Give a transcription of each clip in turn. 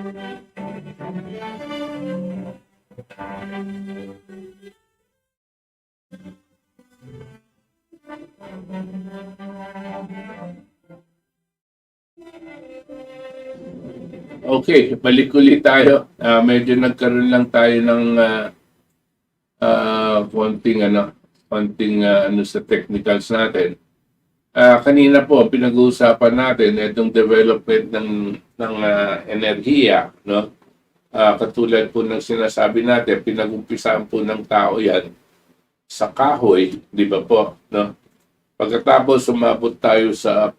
Okay, balik ulit tayo. Medyo nagkaroon lang tayo ng konting ano sa technicals natin. Kanina po pinag-uusapan natin itong development ng enerhiya, no? Katulad po ng sinasabi natin, pinag-umpisaan po ng tao 'yan sa kahoy, di ba po, no? Pagkatapos umabot tayo sa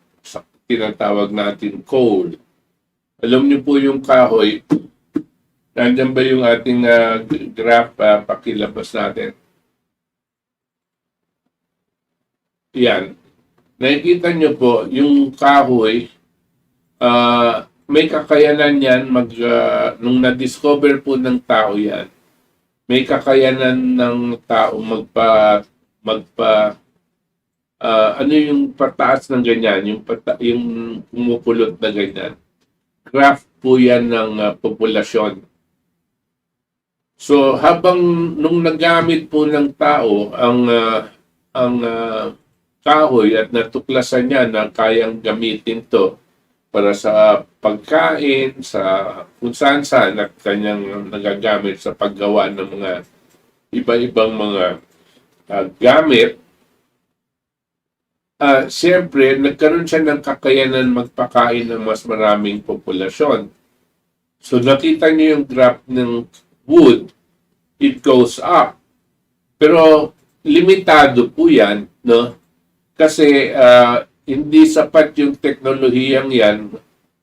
tinatawag natin coal. Alam niyo po yung kahoy, nandiyan ba yung ating graph, pakilabas natin? Yan. Nakikita niyo po, yung kahoy, may kakayanan yan, nung na-discover po ng tao yan, may kakayanan ng tao ano yung pataas ng ganyan, yung pumupulot na ganyan. Graph po yan ng populasyon. So habang nung nagamit po ng tao ang kahoy at natuklasan niya na kayang gamitin to para sa pagkain, sa kung saan at kanyang nagagamit sa paggawa ng mga iba-ibang mga gamit, siyempre, nagkaroon siya ng kakayanan magpakain ng mas maraming populasyon. So, nakita niyo yung graph ng wood, it goes up. Pero, limitado po yan, no? Kasi, hindi sapat yung teknolohiyang yan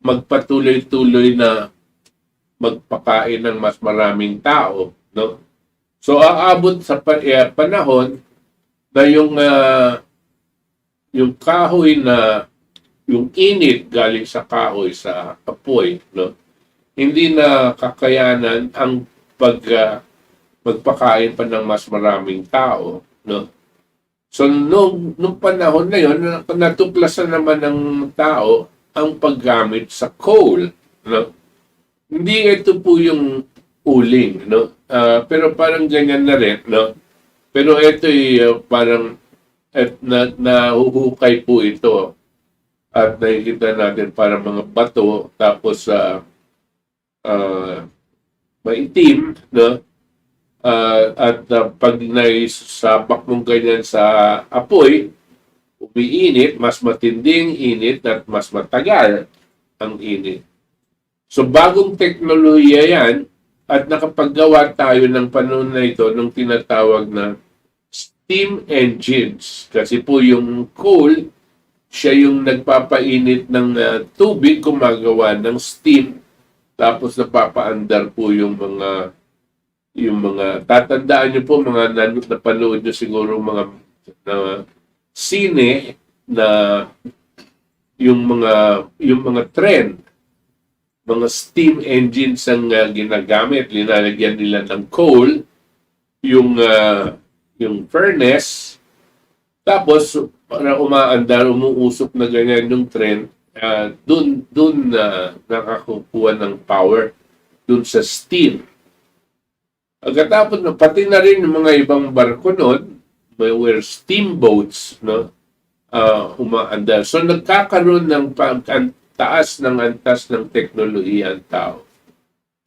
magpatuloy-tuloy na magpakain ng mas maraming tao, no? So, aabot sa panahon na yung kahoy na yung init galing sa kahoy sa apoy, no? Hindi na kakayanan ang magpakain pa ng mas maraming tao, no? So nung panahon na yon, natuklasan naman ng tao ang paggamit sa coal, no? Hindi ito po yung uling, no? Pero parang ganyan na rin, no? Pero ito parang at nahuhukay po ito at nakikita natin para mga bato tapos maitim, no? Pag naisapak mong ganyan sa apoy, umiinit, mas matinding init at mas matagal ang init. So bagong teknolohiya yan at nakapaggawa tayo ng panahon na ito ng tinatawag na steam engines. Kasi po yung coal, siya yung nagpapainit ng tubig, gumagawa ng steam. Tapos napapaandar po yung mga tatandaan niyo po mga napanood niyo siguro mga sine na yung mga trend, mga steam engines ang ginagamit, linalagyan nila ng coal, yung furnace, tapos para umaandar, umuusok na ganyan yung trend, dun nakakukuha ng power dun sa steam. Pagkatapos, pati na rin yung mga ibang barko noon, were steamboats, no? Umaandar. So nagkakaroon ng antas ng teknolohiya ang tao.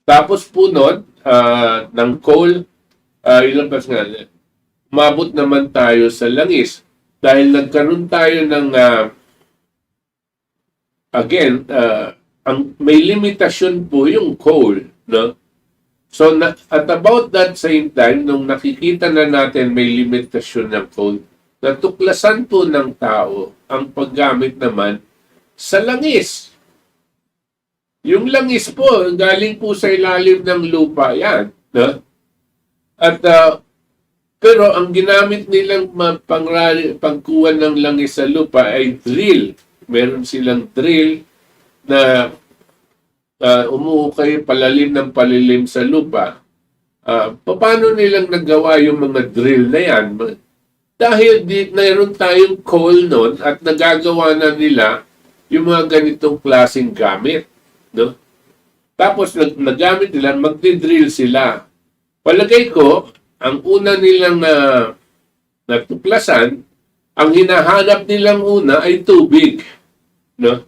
Tapos po noon, ng coal, ilabas nga, umabot naman tayo sa langis. Dahil nagkaroon tayo ng, may limitasyon po yung coal, no? So, at about that same time, nung nakikita na natin may limitasyon ng coal, natuklasan po ng tao ang paggamit naman sa langis. Yung langis po, galing po sa ilalim ng lupa yan, no? At pero ang ginamit nilang pagkuha ng langis sa lupa ay drill. Meron silang drill na umuukay palalim ng palilim sa lupa. Paano nilang nagawa yung mga drill na yan? Dahil mayroon tayong coal noon at nagagawa na nila yung mga ganitong klaseng gamit. No? Tapos nagamit nila, magdi-drill sila. Palagay ko, ang una nilang natuklasan, ang hinahanap nilang una ay tubig. No?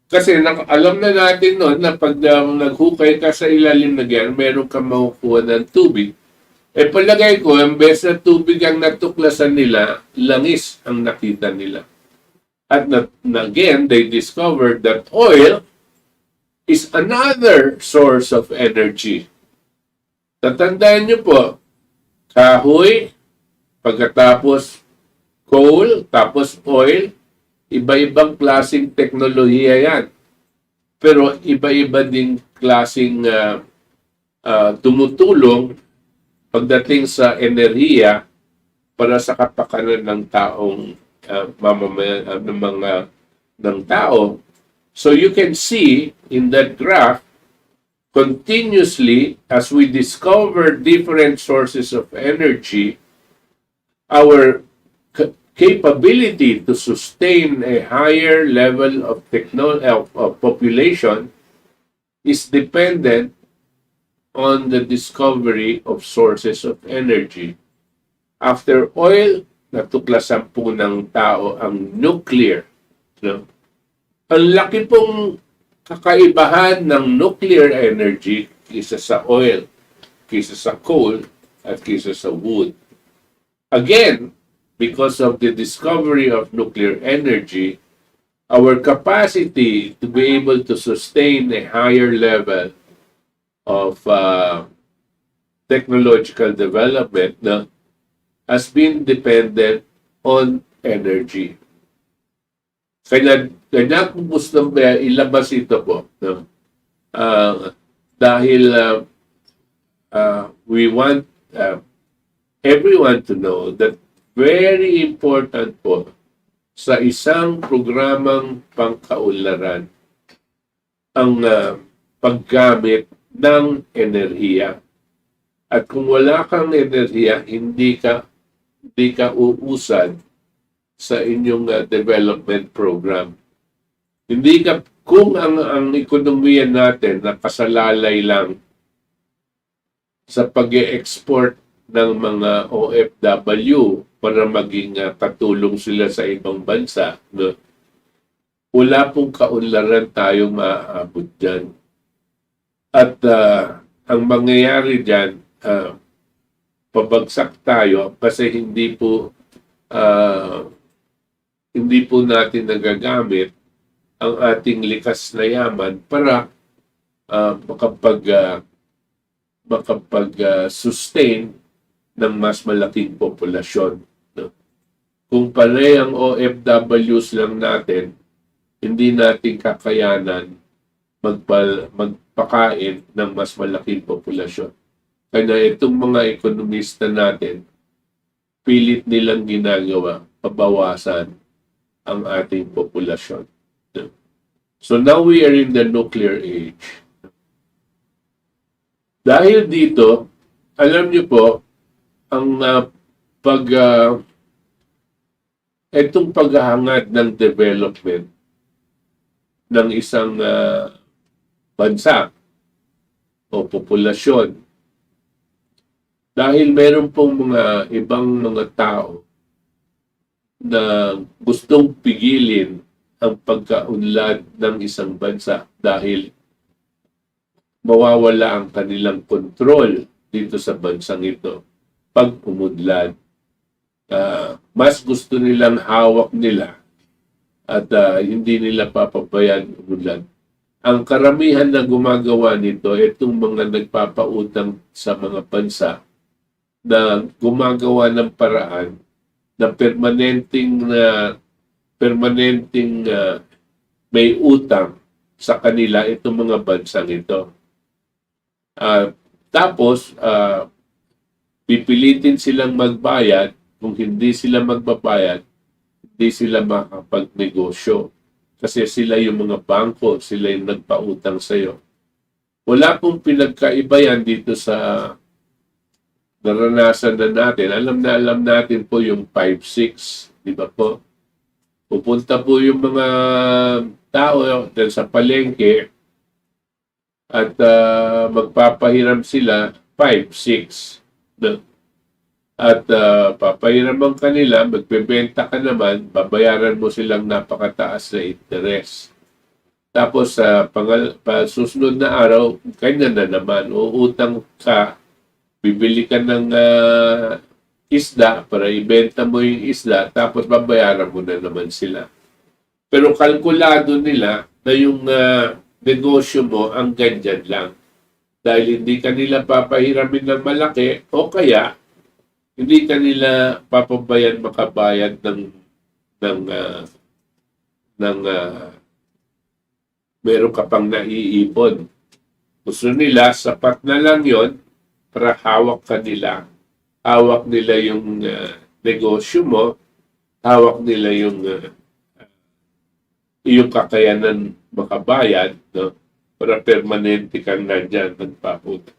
Kasi alam na natin noon na pag naghukay ka sa ilalim na ganyan, meron kang makukuha ng tubig. Eh palagay ko, ang best na tubig ang natuklasan nila, langis ang nakita nila. At again, they discovered that oil is another source of energy. Tatandaan niyo po, kahoy, pagkatapos coal, tapos oil, iba-ibang klaseng teknolohiya yan. Pero iba-iba ding klaseng tumutulong pagdating sa enerhiya para sa kapakanan ng taong ng tao. So you can see in that graph, continuously, as we discover different sources of energy, our capability to sustain a higher level of population is dependent on the discovery of sources of energy. After oil, natuklasan po ng tao ang nuclear. No? Ang laki pong kakaibahan ng nuclear energy kaysa sa oil, kaysa sa coal, at kaysa sa wood. Again, because of the discovery of nuclear energy, our capacity to be able to sustain a higher level of technological development has been dependent on energy. Kaya kung gusto ilabas ito po, no? Dahil we want everyone to know that very important po sa isang programang pangkaunlaran ang paggamit ng enerhiya. At kung wala kang enerhiya, hindi ka uusad sa inyong development program. Hindi ka, kung ang ekonomiya natin nakasalalay lang sa pag-export ng mga OFW para maging katulong sila sa ibang bansa, no? Wala pong kaunlaran tayong maaabot dyan. At ang mangyayari dyan, pabagsak tayo kasi hindi po natin nagagamit ang ating likas na yaman para makapag-sustain ng mas malaking populasyon. No? Kung panay ang OFWs lang natin, hindi natin kakayanan magpakain ng mas malaking populasyon. Kaya itong mga ekonomista natin, pilit nilang ginagawa, pabawasan ang ating populasyon. So now we are in the nuclear age. Dahil dito, alam niyo po, ang itong paghahangad ng development ng isang bansa o populasyon, dahil meron pong mga ibang mga tao na gustong pigilin ang pagkaunlad ng isang bansa dahil mawawala ang kanilang kontrol dito sa bansang ito pag umudlad. Mas gusto nilang hawak nila at hindi nila papabayaan umudlad. Ang karamihan na gumagawa nito, itong mga nagpapautang sa mga bansa na gumagawa ng paraan na permanenteng may utang sa kanila itong mga bansang ito. Tapos, pipilitin silang magbayad. Kung hindi sila magbabayad, hindi sila makapagnegosyo. Kasi sila yung mga bangko, sila yung nagpautang sa iyo. Wala pong pinagkaiba yan dito sa naranasan na natin. Alam natin po yung 5-6, di ba po? Pupunta po yung mga tao dahil sa palengke, At magpapahiram sila 5, 6. No? At papahiraman kanila, magbebenta ka naman, babayaran mo silang napakataas na interest. Tapos sa susunod na araw, kanya na naman, uutang ka, bibili ka ng isda para ibenta mo yung isda, tapos babayaran mo na naman sila. Pero kalkulado nila na yung negosyo mo ang ganyan lang. Dahil hindi kanila papahiramin ng malaki o kaya hindi kanila papabayan makabayad ng meron ka pang naiipon. Gusto nila, sapat na lang yon para hawak kanila. Hawak nila yung negosyo mo, hawak nila yung iyong kakayanan makabayad, no? Para permanente kang nandyan, nagpaputang.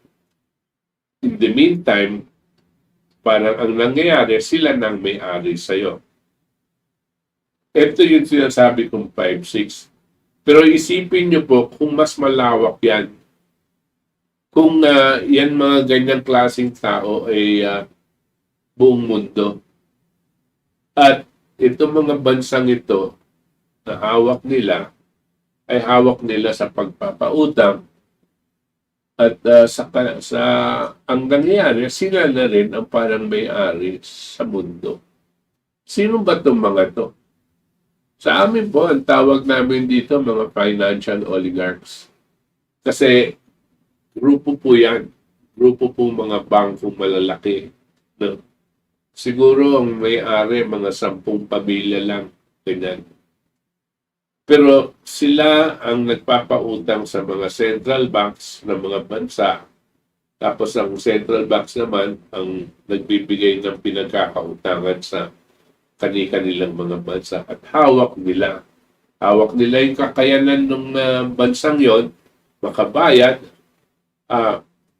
In the meantime, parang ang nangyayari, sila nang may-ari sa'yo. Ito yung sinasabi kong 5-6. Pero isipin nyo po kung mas malawak yan. Kung yan mga ganyang klaseng tao ay buong mundo. At itong mga bansang ito na hawak nila ay hawak nila sa pagpapautang. At ang nangyayari, sila na rin ang parang may-ari sa mundo. Sino ba itong mga to? Sa amin po, ang tawag namin dito mga financial oligarchs. Kasi grupo po yan. Grupo po mga bangkong malalaki. No? Siguro ang may-ari, mga 10 pamilya lang. Ganyan. Pero sila ang nagpapautang sa mga central banks ng mga bansa. Tapos ang central banks naman ang nagbibigay ng pinagkakautangan sa kanilang mga bansa. At hawak nila. Hawak nila yung kakayanan ng bansang yon makabayad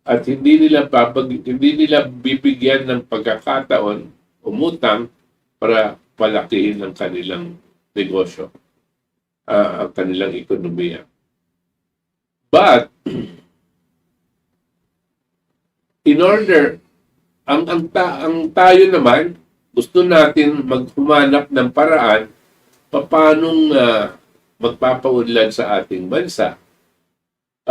at hindi nila bibigyan ng pagkakataon umutang para palakihin ang kanilang negosyo, ang kanilang ekonomiya. But in order ang tayo naman gusto natin maghumanap ng paraan paanong magpapaunlad sa ating bansa.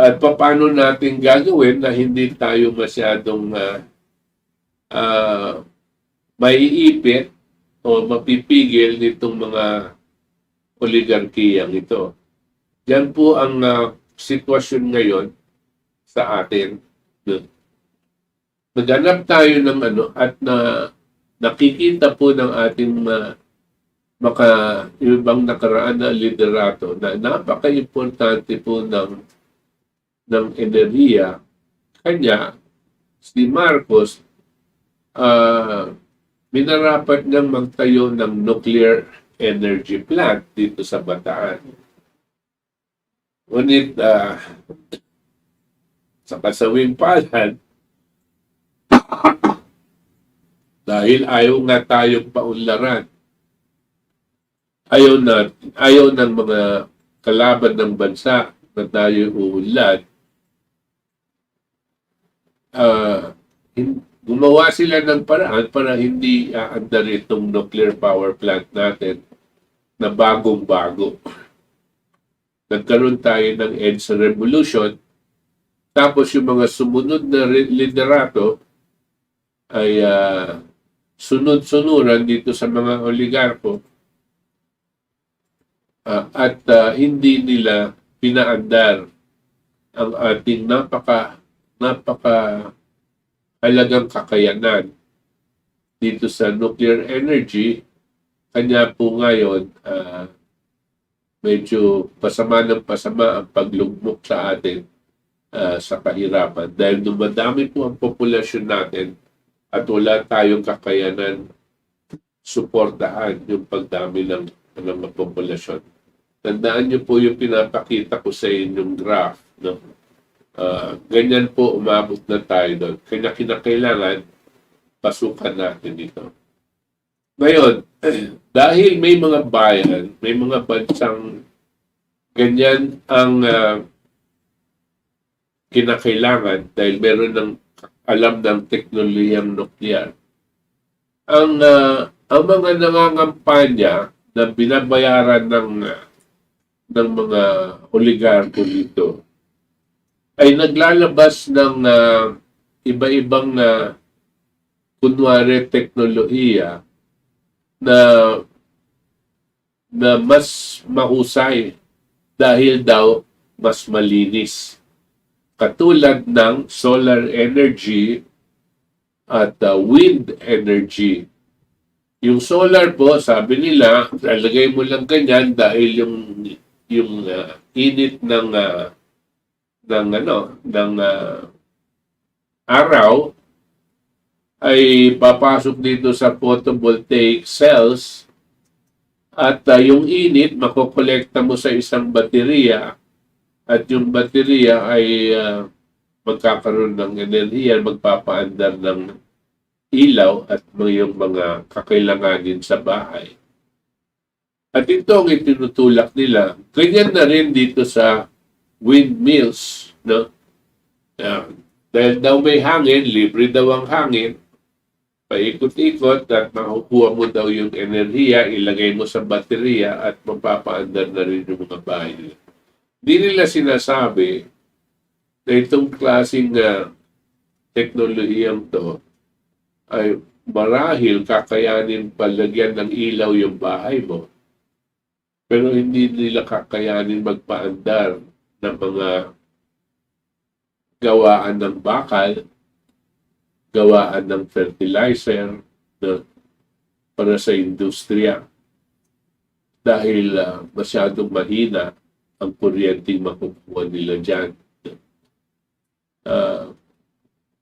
At paano natin gagawin na hindi tayo masyadong maiipit o mapipigil nitong mga oligarkiyang ito. Yan po ang sitwasyon ngayon sa atin. Naghanap tayo ng at nakikita po ng ating ibang nakaraan na liderato na napaka-importante po ng enerhiya. Kanya, si Marcos, minarapat niyang magtayo ng nuclear energy plant dito sa Bataan. Ngunit sa kasawing palad, dahil ayaw nga tayong paunlaran, ayaw ng mga kalaban ng bansa na tayo uunlad, gumawa sila ng paraan para hindi aandar itong nuclear power plant natin na bagong-bago. Nagkaroon tayo ng EDSA Revolution, tapos yung mga sumunod na liderato ay sunod-sunuran dito sa mga oligarko at hindi nila pinaandar ang ating napaka halagang kakayanan dito sa nuclear energy. Kanya po ngayon medyo pasama ng pasama ang paglugmok sa atin sa kahirapan dahil dumadami po ang populasyon natin at wala tayong kakayanan suportahan yung pagdami ng populasyon. Tandaan niyo po yung pinapakita ko sa inyong graph. No? Ganyan po umabot na tayo doon. Kaya kinakailangan pasukan natin dito. Ngayon, dahil may mga bayan, may mga bansang ganyan ang kinakailangan dahil meron ng alam ng teknolohiyang nuklear. Ang mga nangangampanya na binabayaran ng mga oligarko dito ay naglalabas ng iba-ibang kunwari teknolohiya na mas mahusay dahil daw mas malinis. Katulad ng solar energy at wind energy. Yung solar po, sabi nila, lalagay mo lang ganyan dahil yung init ng araw ay papasok dito sa photovoltaic cells at yung init makokolekta mo sa isang baterya at yung baterya ay magkakaroon ng enerhiya, magpapaandar ng ilaw at yung mga kakailanganin sa bahay. At ito ang itinutulak nila. Ganyan na rin dito sa windmills, no? Dahil daw may hangin, libre daw ang hangin, paikot-ikot at makukuha mo daw yung enerhiya, ilagay mo sa baterya at mapapaandar na rin yung mga bahay nila. Hindi nila sinasabi na itong klaseng teknolohiyang to ay marahil kakayanin palagyan ng ilaw yung bahay mo. Pero hindi nila kakayanin magpaandar ng mga gawaan ng bakal, gawaan ng fertilizer para sa industriya. Dahil masyadong mahina ang kuryenteng makukuha nila dyan.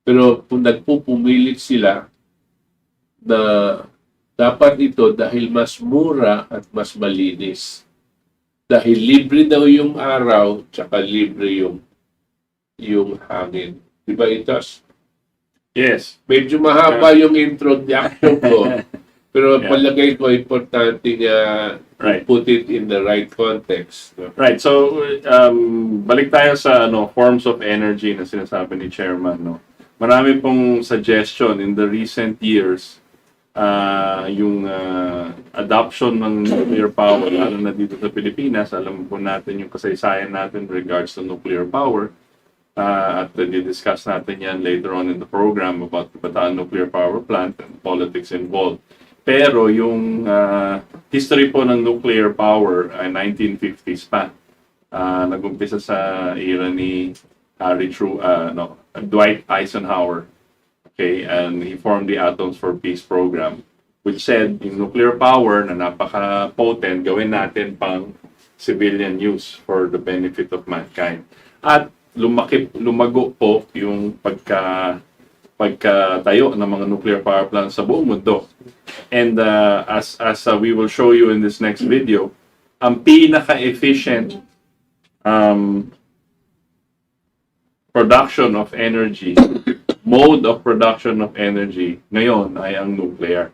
Pero kung nagpupumilit sila na dapat ito dahil mas mura at mas malinis. Dahil libre daw yung araw, tsaka libre yung hangin. Di ba, Itos? Yes. Medyo mahaba yung introduction ko. Pero palagay ko importante put it in the right context. No? Right. So, balik tayo sa forms of energy na sinasabi ni Chairman. No? Marami pong suggestion in the recent years yung adoption ng nuclear power, lalo na dito sa Pilipinas. Alam po natin yung kasaysayan natin regards to nuclear power. At di-discuss natin yan later on in the program about the Bataan Nuclear Power Plant and politics involved. Pero yung history po ng nuclear power ay 1950s pa. Nag-umpisa sa era ni Dwight Eisenhower. Okay, and he formed the Atoms for Peace program, which said yung nuclear power na napaka-potent gawin natin pang civilian use for the benefit of mankind. At lumago po yung pagkatayo ng mga nuclear power plants sa buong mundo. And as we will show you in this next video, ang pinaka-efficient production of energy, mode of production of energy ngayon ay ang nuclear.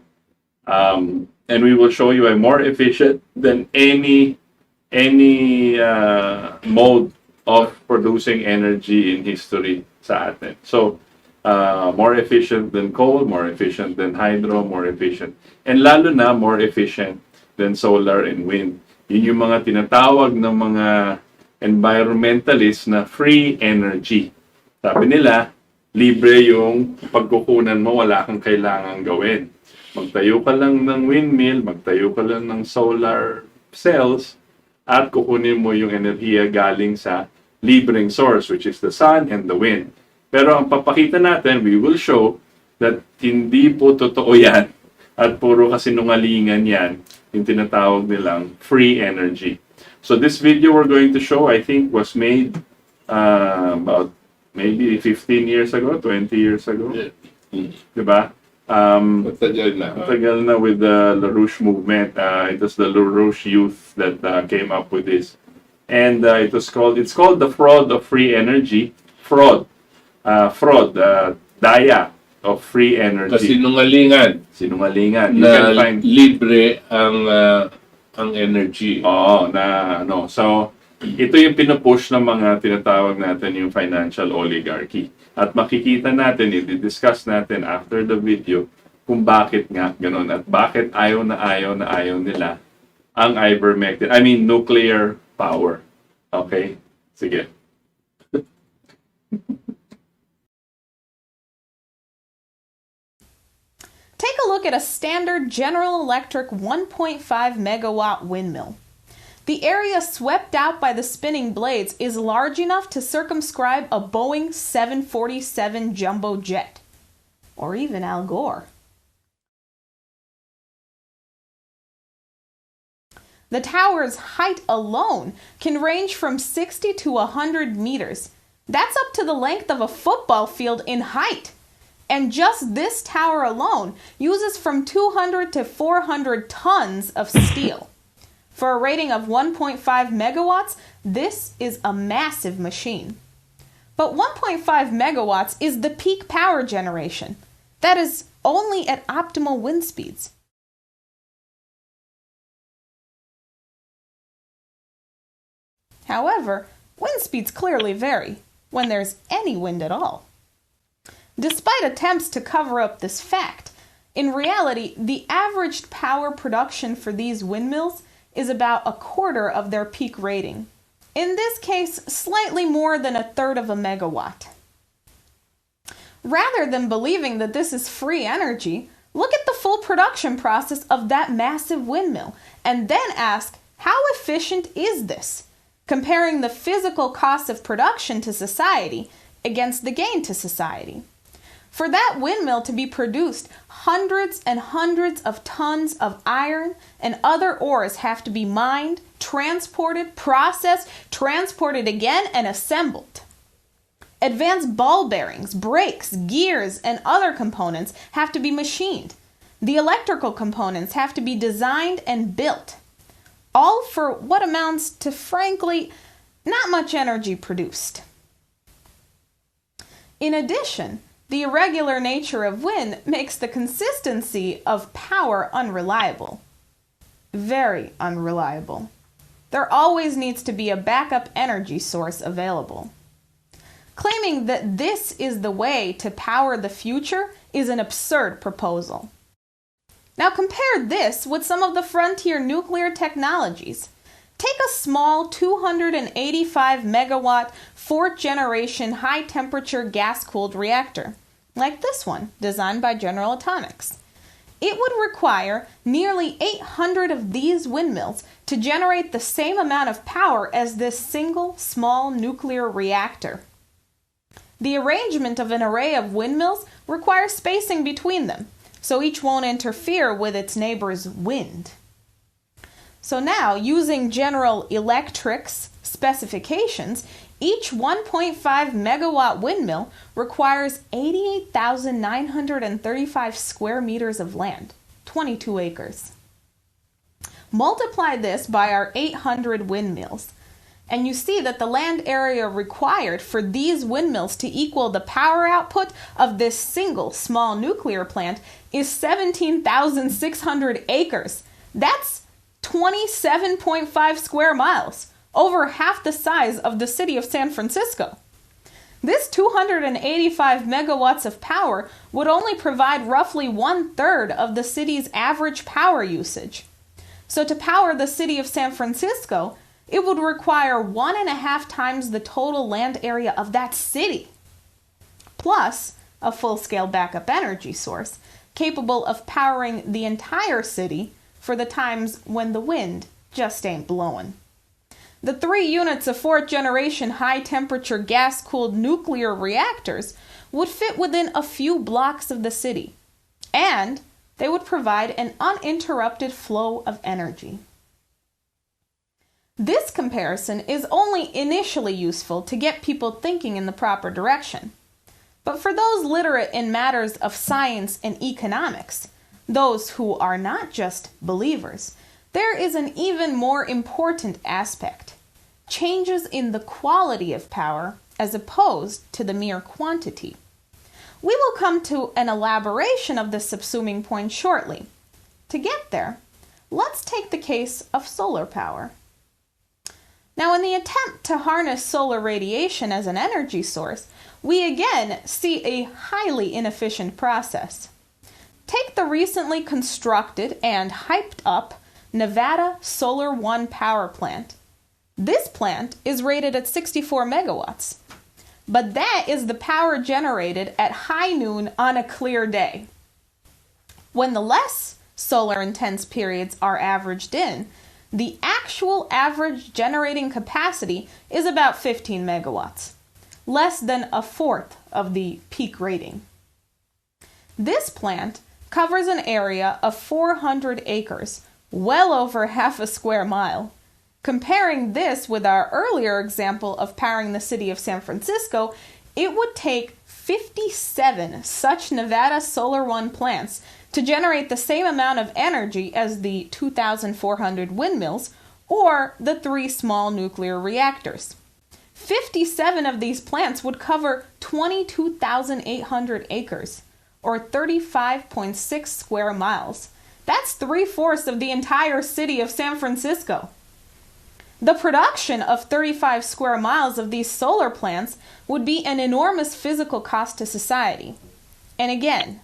And we will show you a more efficient than any mode of producing energy in history sa atin. So, more efficient than coal, more efficient than hydro, more efficient. And lalo na more efficient than solar and wind. Yun yung mga tinatawag ng mga environmentalists na free energy. Sabi nila, libre yung pagkukunan mo, wala kang kailangang gawin. Magtayo ka lang ng windmill, magtayo ka lang ng solar cells, at kukunin mo yung enerhiya galing sa libreng source, which is the sun and the wind. Pero ang papakita natin, we will show that hindi po totoo yan at puro kasinungalingan yan, yung tinatawag nilang free energy. So this video we're going to show, I think, was made about maybe 15 years ago, 20 years ago. Yeah. Diba? Matagal na with the LaRouche movement. It was the LaRouche youth that came up with this. And it's called the fraud of free energy. Daya of free energy. Sinungalingan. You can find libre ang energy. So Ito yung pinupush ng mga tinatawag natin yung financial oligarchy. At makikita natin, i-discuss natin after the video kung bakit nga ganun at bakit ayaw nila ang ivermectin. I mean, nuclear power. Okay? Sige. Take a look at a standard General Electric 1.5 megawatt windmill. The area swept out by the spinning blades is large enough to circumscribe a Boeing 747 jumbo jet, or even Al Gore. The tower's height alone can range from 60 to 100 meters. That's up to the length of a football field in height. And just this tower alone uses from 200 to 400 tons of steel. For a rating of 1.5 megawatts, this is a massive machine. But 1.5 megawatts is the peak power generation. That is only at optimal wind speeds. However, wind speeds clearly vary, when there's any wind at all. Despite attempts to cover up this fact, in reality, the averaged power production for these windmills is about a quarter of their peak rating. In this case, slightly more than a third of a megawatt. Rather than believing that this is free energy, look at the full production process of that massive windmill, and then ask, how efficient is this? Comparing the physical cost of production to society against the gain to society. For that windmill to be produced, hundreds and hundreds of tons of iron and other ores have to be mined, transported, processed, transported again, and assembled. Advanced ball bearings, brakes, gears, and other components have to be machined. The electrical components have to be designed and built. All for what amounts to, frankly, not much energy produced. In addition, the irregular nature of wind makes the consistency of power unreliable. Very unreliable. There always needs to be a backup energy source available. Claiming that this is the way to power the future is an absurd proposal. Now compare this with some of the frontier nuclear technologies. Take a small 285 megawatt, fourth generation high temperature gas cooled reactor, like this one, designed by General Atomics. It would require nearly 800 of these windmills to generate the same amount of power as this single small nuclear reactor. The arrangement of an array of windmills requires spacing between them, so each won't interfere with its neighbor's wind. So now, using General Electric's specifications, each 1.5 megawatt windmill requires 88,935 square meters of land, 22 acres. Multiply this by our 800 windmills, and you see that the land area required for these windmills to equal the power output of this single small nuclear plant is 17,600 acres. That's 27.5 square miles, over half the size of the city of San Francisco. This 285 megawatts of power would only provide roughly 1/3 of the city's average power usage. So to power the city of San Francisco, it would require 1.5 times the total land area of that city, plus a full-scale backup energy source capable of powering the entire city for the times when the wind just ain't blowing. The 3 units of fourth-generation high-temperature gas-cooled nuclear reactors would fit within a few blocks of the city, and they would provide an uninterrupted flow of energy. This comparison is only initially useful to get people thinking in the proper direction. But for those literate in matters of science and economics, those who are not just believers, there is an even more important aspect: changes in the quality of power as opposed to the mere quantity. We will come to an elaboration of this subsuming point shortly. To get there, let's take the case of solar power. Now, in the attempt to harness solar radiation as an energy source, we again see a highly inefficient process. Take the recently constructed and hyped up Nevada Solar One power plant. This plant is rated at 64 megawatts, but that is the power generated at high noon on a clear day. When the less solar intense periods are averaged in, the actual average generating capacity is about 15 megawatts, less than a fourth of the peak rating. This plant covers an area of 400 acres, well over half a square mile. Comparing this with our earlier example of powering the city of San Francisco, it would take 57 such Nevada Solar One plants to generate the same amount of energy as the 2,400 windmills or the 3 small nuclear reactors. 57 of these plants would cover 22,800 acres, or 35.6 square miles. That's 3/4 of the entire city of San Francisco. The production of 35 square miles of these solar plants would be an enormous physical cost to society. And again,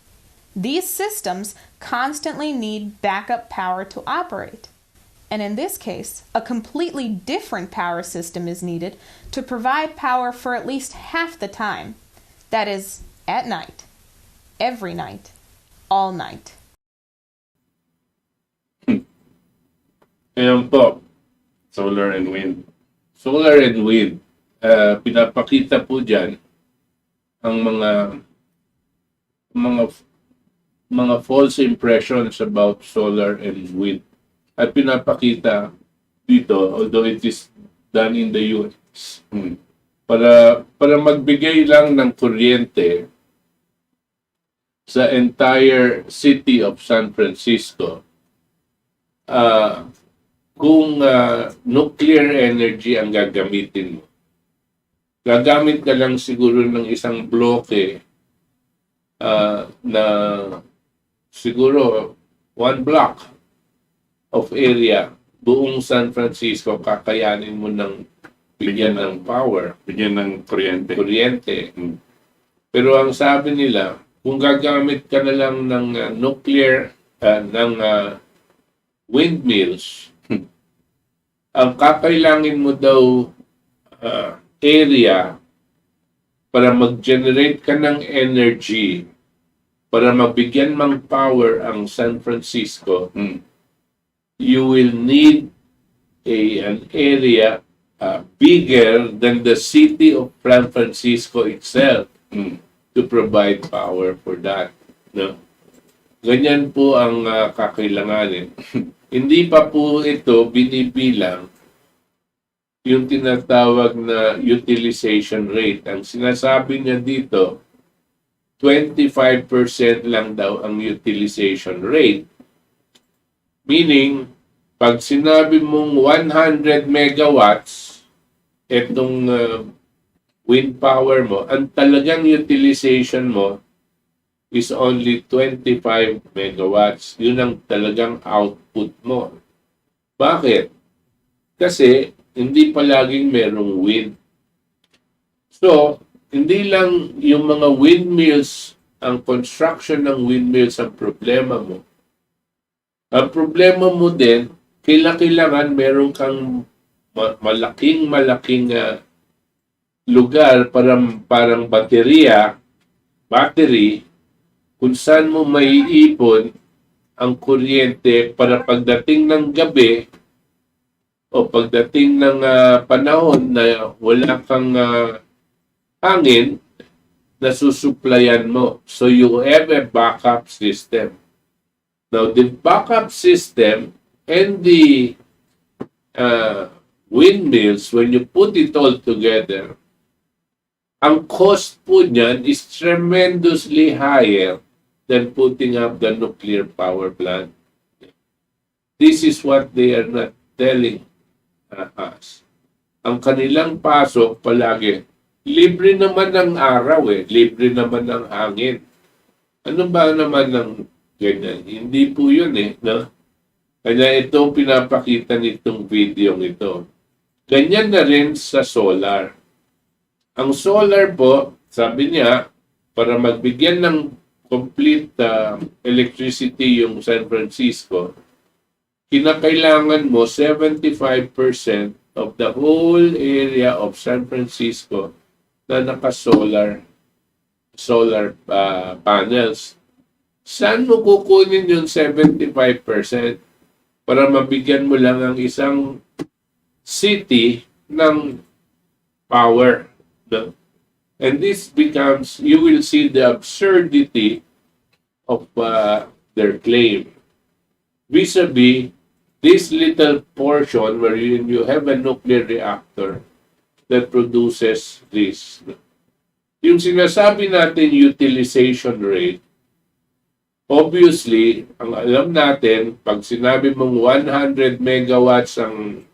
these systems constantly need backup power to operate. And in this case, a completely different power system is needed to provide power for at least half the time. That is, at night, every night, all night. Ayan po, Solar and wind. solar and wind. Pinapakita po dyan ang mga false impressions about solar and wind. At pinapakita dito, although it is done in the US, para magbigay lang ng kuryente sa entire city of San Francisco, kung nuclear energy ang gagamitin mo, gagamit ka lang siguro ng isang bloke na siguro 1 block of area, buong San Francisco, kakayanin mo ng bigyan ng power, Bigyan ng kuryente. Pero ang sabi nila, kung gagamit ka na lang ng nuclear, ng windmills, ang kakailangan mo daw area para mag-generate ka ng energy, para mabigyan ng power ang San Francisco, you will need an area bigger than the city of San Francisco itself to provide power for that. No? Ganyan po ang kakailanganin. Hindi pa po ito binibilang yung tinatawag na utilization rate. Ang sinasabi niya dito, 25% lang daw ang utilization rate. Meaning, pag sinabi mong 100 megawatts, itong wind power mo, ang talagang utilization mo is only 25 megawatts. Yun ang talagang output mo. Bakit? Kasi hindi palaging merong wind. So, hindi lang yung mga windmills, ang construction ng windmills ang problema mo. Ang problema mo din, kailangan meron kang malaking lugar parang battery, kung saan mo maiipon ang kuryente para pagdating ng gabi o pagdating ng panahon na wala kang hangin, nasusuplayan mo. So you have a backup system. Now, the backup system and the windmills, when you put it all together, ang cost po niyan is tremendously higher than putting up the nuclear power plant. This is what they are not telling us. Ang kanilang pasok palagi, libre naman ng araw libre naman ng hangin. Ano ba naman ng ganyan? Hindi po yun no? Kaya ito pinapakita nitong video ito. Ganyan na rin sa solar. Ang solar po, sabi niya, para magbigyan ng complete electricity yung San Francisco, kinakailangan mo 75% of the whole area of San Francisco na naka-solar panels. Saan mo kukunin yung 75% para mabigyan mo lang ang isang city ng power? No? And this becomes, you will see the absurdity of their claim. Vis-a-vis, this little portion where you have a nuclear reactor that produces this. Yung sinasabi natin utilization rate, obviously, ang alam natin, pag sinabi mong 100 megawatts ang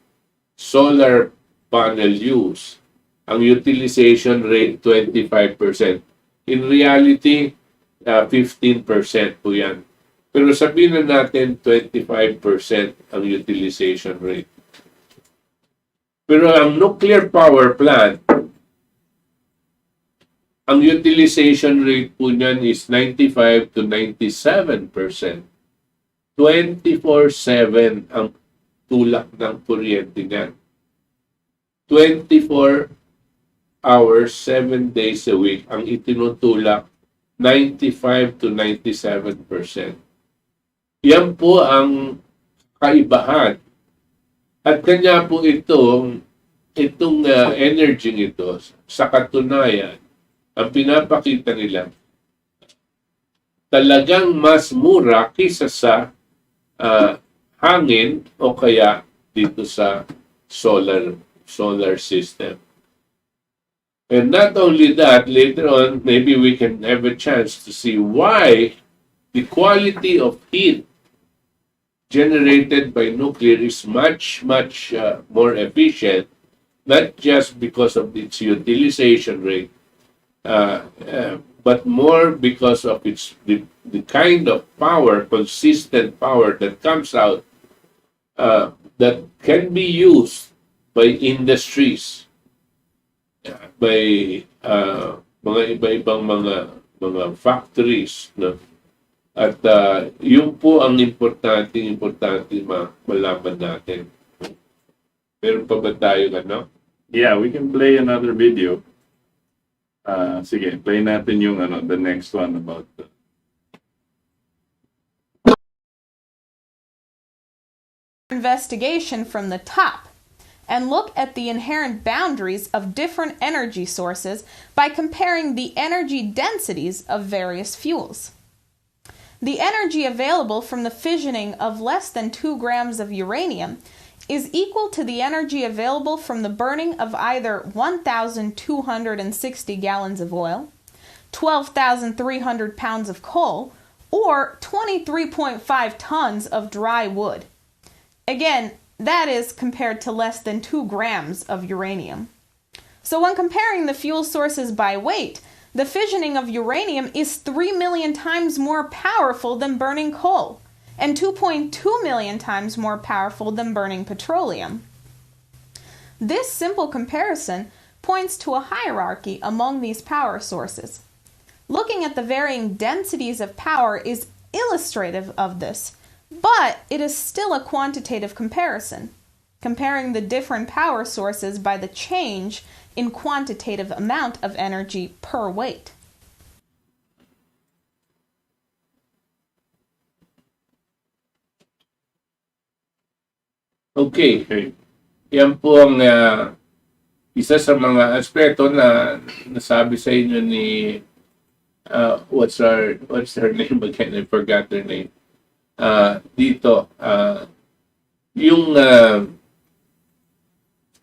solar panel use, ang utilization rate 25%. In reality, 15% po yan. Pero sabihin na natin 25% ang utilization rate. Pero ang nuclear power plant, ang utilization rate po niyan is 95 to 97%. 24/7 ang tulak ng kuryente niyan. 24 hours, 7 days a week ang itinutulak, 95 to 97%. Yan po ang kaibahan. At kanya po itong energy nito, sa katunayan, ang pinapakita nila, talagang mas mura kaysa sa hangin o kaya dito sa solar system. And not only that, later on, maybe we can have a chance to see why the quality of heat generated by nuclear is much more efficient, not just because of its utilization rate, but more because of the kind of power, consistent power that comes out that can be used by industries, by mga iba-ibang mga factories, no? At yun po ang importante malaman natin. Meron pa ba tayo Yeah, we can play another video. Sige, play natin yung the next one about investigation from the top and look at the inherent boundaries of different energy sources by comparing the energy densities of various fuels. The energy available from the fissioning of less than 2 grams of uranium is equal to the energy available from the burning of either 1,260 gallons of oil, 12,300 pounds of coal, or 23.5 tons of dry wood. Again, that is compared to less than 2 grams of uranium. So when comparing the fuel sources by weight, the fissioning of uranium is 3 million times more powerful than burning coal, and 2.2 million times more powerful than burning petroleum. This simple comparison points to a hierarchy among these power sources. Looking at the varying densities of power is illustrative of this, but it is still a quantitative comparison, comparing the different power sources by the change in quantitative amount of energy per weight. Okay. Yan po ang isa sa mga aspeto na nasabi sa inyo ni what's her name again? I forgot her name. Dito, yung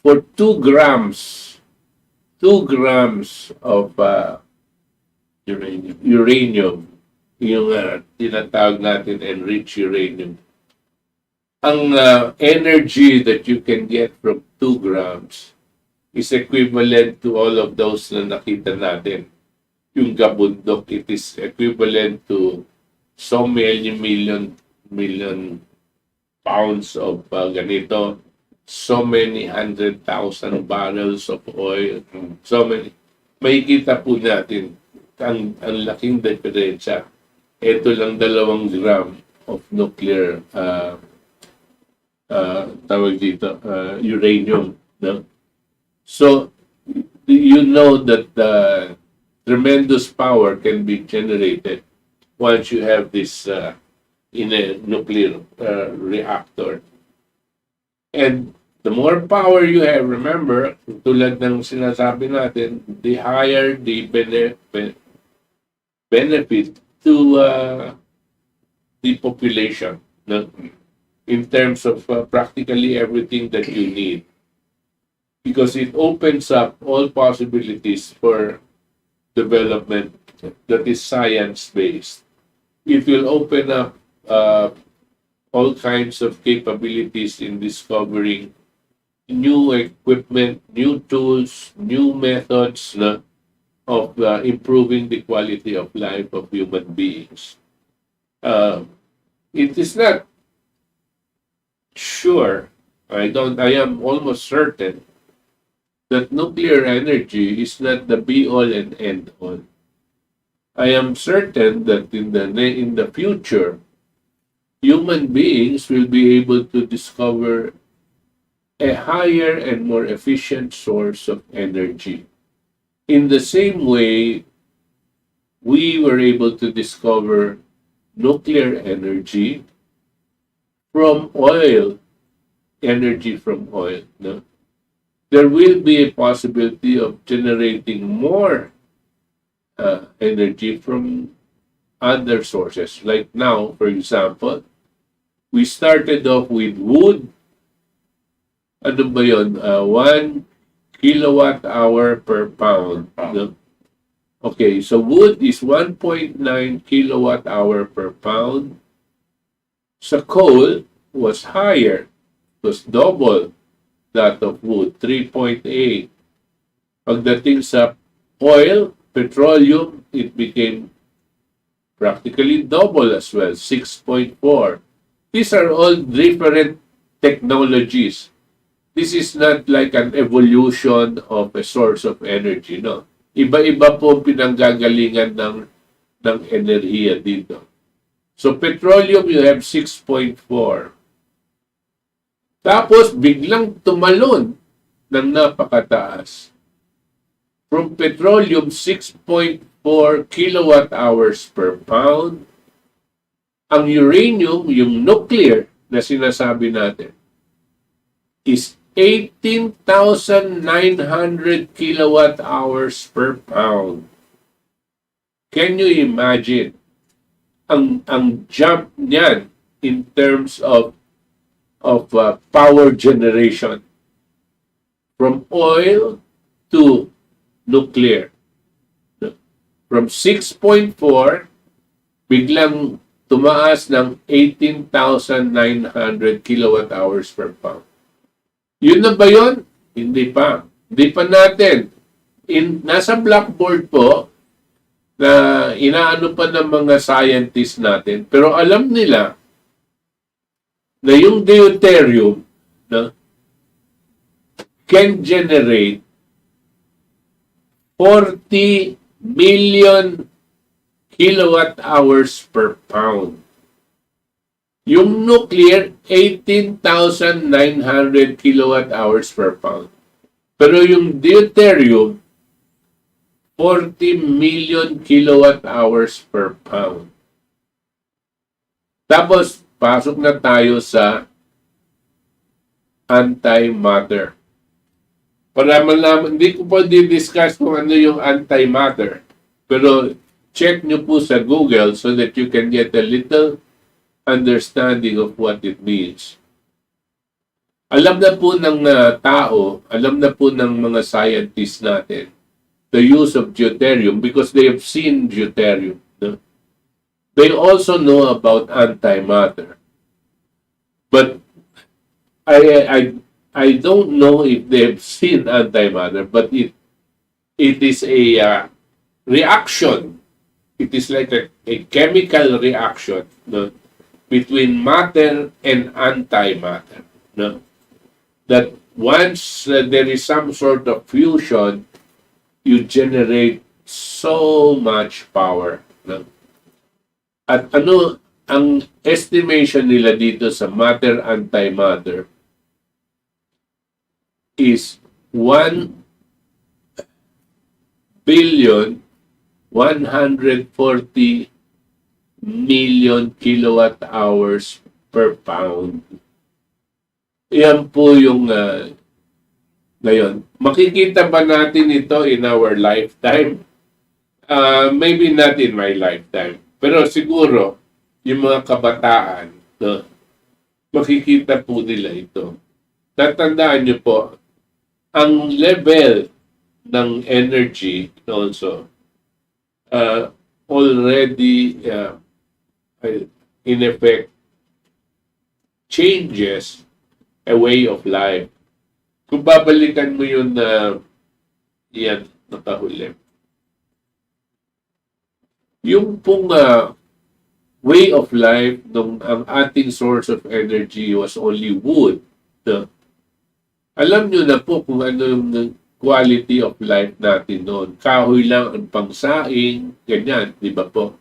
for 2 grams of uranium, yung tinatawag natin enriched uranium, ang energy that you can get from 2 grams is equivalent to all of those na nakita natin. Yung gabundok, it is equivalent to so many million pounds of ganito. so many 100,000 barrels of oil, so many. Makikita po natin ang laking diferensya. Ito lang 2 gram of nuclear tawag dito, uranium. No? So, you know that tremendous power can be generated once you have this in a nuclear reactor. And the more power you have, remember, tulad ng sinasabi natin, the higher the benefit to the population, no? In terms of practically everything that you need. Because it opens up all possibilities for development that is science-based. It will open up all kinds of capabilities in discovering new equipment, new tools, new methods of improving the quality of life of human beings. It is not sure, I am almost certain that nuclear energy is not the be-all and end-all. I am certain that in the future, human beings will be able to discover a higher and more efficient source of energy. In the same way, we were able to discover nuclear energy from oil, energy from oil. No? There will be a possibility of generating more energy from other sources. Like now, for example, we started off with wood. Ano ba yun? 1 kilowatt hour per pound. No? Okay, so wood is 1.9 kilowatt hour per pound. Sa coal was higher. It was double that of wood, 3.8. Pagdating sa oil, petroleum, it became practically double as well, 6.4. These are all different technologies. This is not like an evolution of a source of energy, no? Iba-iba po pinanggagalingan ng enerhiya dito. So, petroleum, you have 6.4. Tapos, biglang tumalon ng napakataas. From petroleum, 6.4 kilowatt hours per pound. Ang uranium, yung nuclear na sinasabi natin, is 18,900 kilowatt hours per pound. Can you imagine ang jump niyan in terms of power generation from oil to nuclear? From 6.4 biglang tumaas ng 18,900 kilowatt hours per pound. Yun na ba yun? Hindi pa. Hindi pa natin. Nasa blackboard po na inaano pa ng mga scientists natin, pero alam nila na yung deuterium can generate 40 million kilowatt hours per pound. Yung nuclear, 18,900 kilowatt hours per pound. Pero yung deuterium, 40 million kilowatt hours per pound. Tapos, pasok na tayo sa antimatter. Para malaman, hindi ko po di-discuss kung ano yung antimatter. Pero, check nyo po sa Google so that you can get a little understanding of what it means. Alam na po ng tao, alam na po ng mga scientists natin the use of deuterium because they have seen deuterium. No? They also know about antimatter. But I don't know if they've seen antimatter, but it is a reaction. It is like a chemical reaction. No? Between matter and antimatter. No? that once there is some sort of fusion, you generate so much power. No? At ano ang estimation nila dito sa matter antimatter is 1,140,000,000 kilowatt hours per pound. Yan po yung ngayon. Makikita ba natin ito in our lifetime? Maybe not in my lifetime. Pero siguro, yung mga kabataan, no, makikita po nila ito. Tatandaan nyo po, ang level ng energy also already in effect changes a way of life. Kung babalikan mo yun yan, nakahuli. Yung pong way of life nung ang ating source of energy was only wood. No? Alam nyo na po kung ano yung quality of life natin noon. Kahoy lang ang pangsaing, ganyan, di ba po?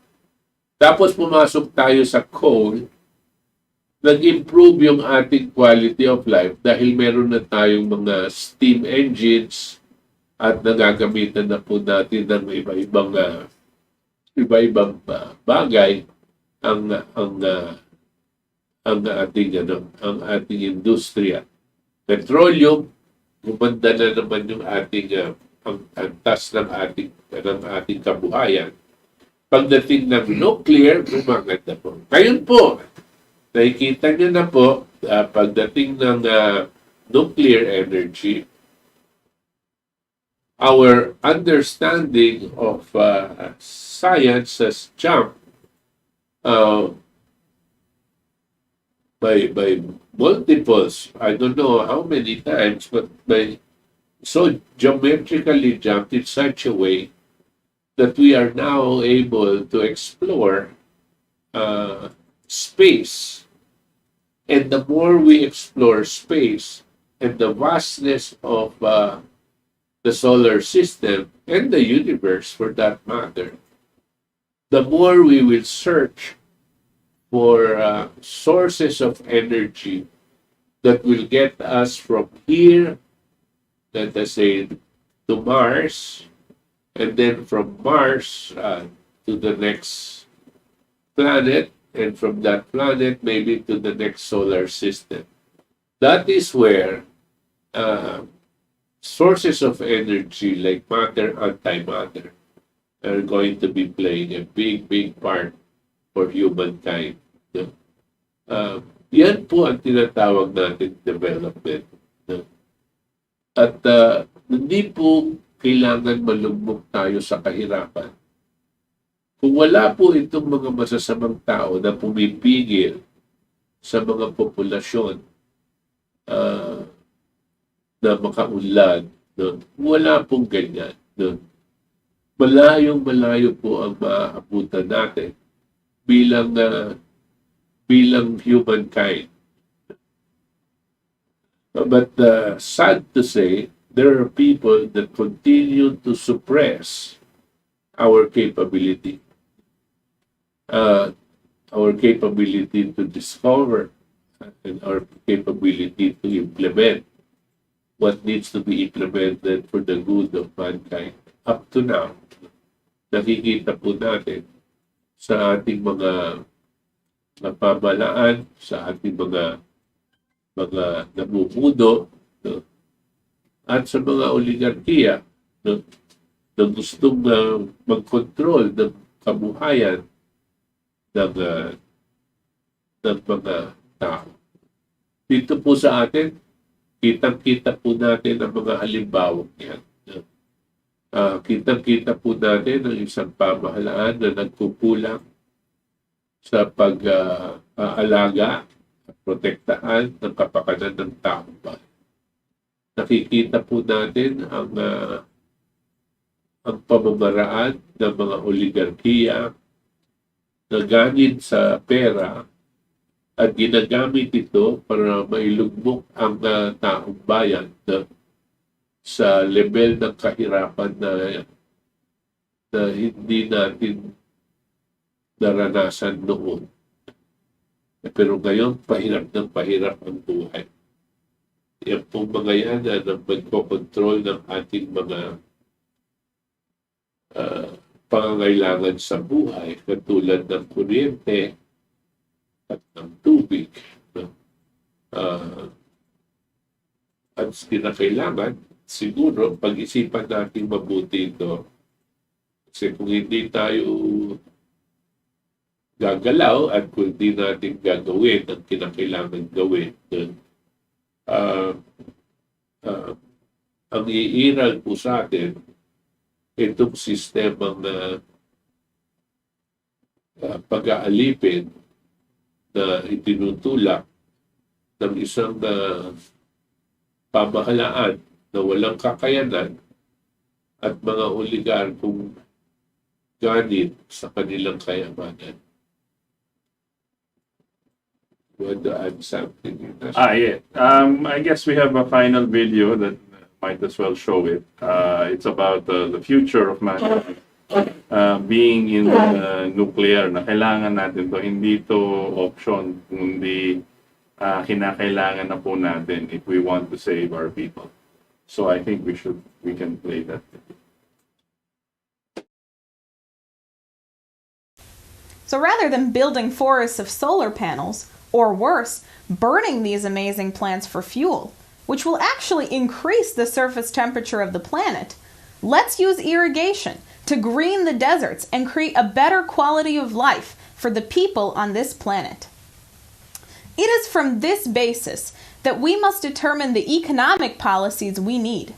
Tapos pumasok tayo sa coal, nag-improve yung ating quality of life dahil meron na tayong mga steam engines at nagagamitan na po natin ng iba-ibang bagay ang ating industriya. Petroleum, gumanda na naman yung ating ang antas ng ating kabuhayan. Pagdating ng nuclear, gumaganda po. Ngayon po, nakikita nyo na po, pagdating ng nuclear energy, our understanding of science has jumped by multiples. I don't know how many times, but by so geometrically jumped in such a way that we are now able to explore space. And the more we explore space and the vastness of the solar system and the universe for that matter, the more we will search for sources of energy that will get us from here, let us say, to Mars, and then from Mars to the next planet, and from that planet maybe to the next solar system. That is where sources of energy like matter, antimatter are going to be playing a big, big part for humankind. No? Yan po ang tinatawag natin development. No? At hindi po kailangan malugmok tayo sa kahirapan. Kung wala po itong mga masasamang tao na pumipigil sa mga populasyon na makaunlad, no? Wala pong ganyan. No? Malayong-malayo po ang maaabutan natin bilang humankind. But sad to say, there are people that continue to suppress our capability. Our capability to discover and our capability to implement what needs to be implemented for the good of mankind. Up to now, nakikita po natin sa ating mga pamahalaan, sa ating mga namumuno, no? At sa mga oligarkiya, no? Na gustong mag-control ng kabuhayan ng mga tao. Dito po sa atin, kitang-kita po natin ang mga halimbawa niyan. Kitang-kita po natin ang isang pamahalaan na nagkukulang sa pag-aalaga at protektahan ng kapakanan ng taong bayan. Nakikita po natin ang pamamaraan ng mga oligarkiya na ganin sa pera At ginagamit ito para mailugmok ang taong bayan sa level ng kahirapan na hindi natin naranasan noon. Pero ngayon, pahirap ng pahirap ang buhay. Yan pong mga yan ang magkocontrol ng ating mga pangangailangan sa buhay, katulad ng kuryente at ng tubig. At kinakailangan, siguro, pag-isipan natin mabuti ito. Kasi kung hindi tayo gagalaw at kung hindi natin gagawin ang kinakailangan gawin, ang iiral po sa atin itong sistemang pag-aalipin na itinutulak ng isang pamahalaan na walang kakayanan at mga oligarkong ganit sa kanilang kayamanan. Want to add something? Yeah. I guess we have a final video that might as well show it. It's about the future of mankind being in nuclear. Na kailangan natin to. Hindi to option, kundi kinakailangan na po natin if we want to save our people. So I think we can play that. So rather than building forests of solar panels, or worse, burning these amazing plants for fuel, which will actually increase the surface temperature of the planet, let's use irrigation to green the deserts and create a better quality of life for the people on this planet. It is from this basis that we must determine the economic policies we need.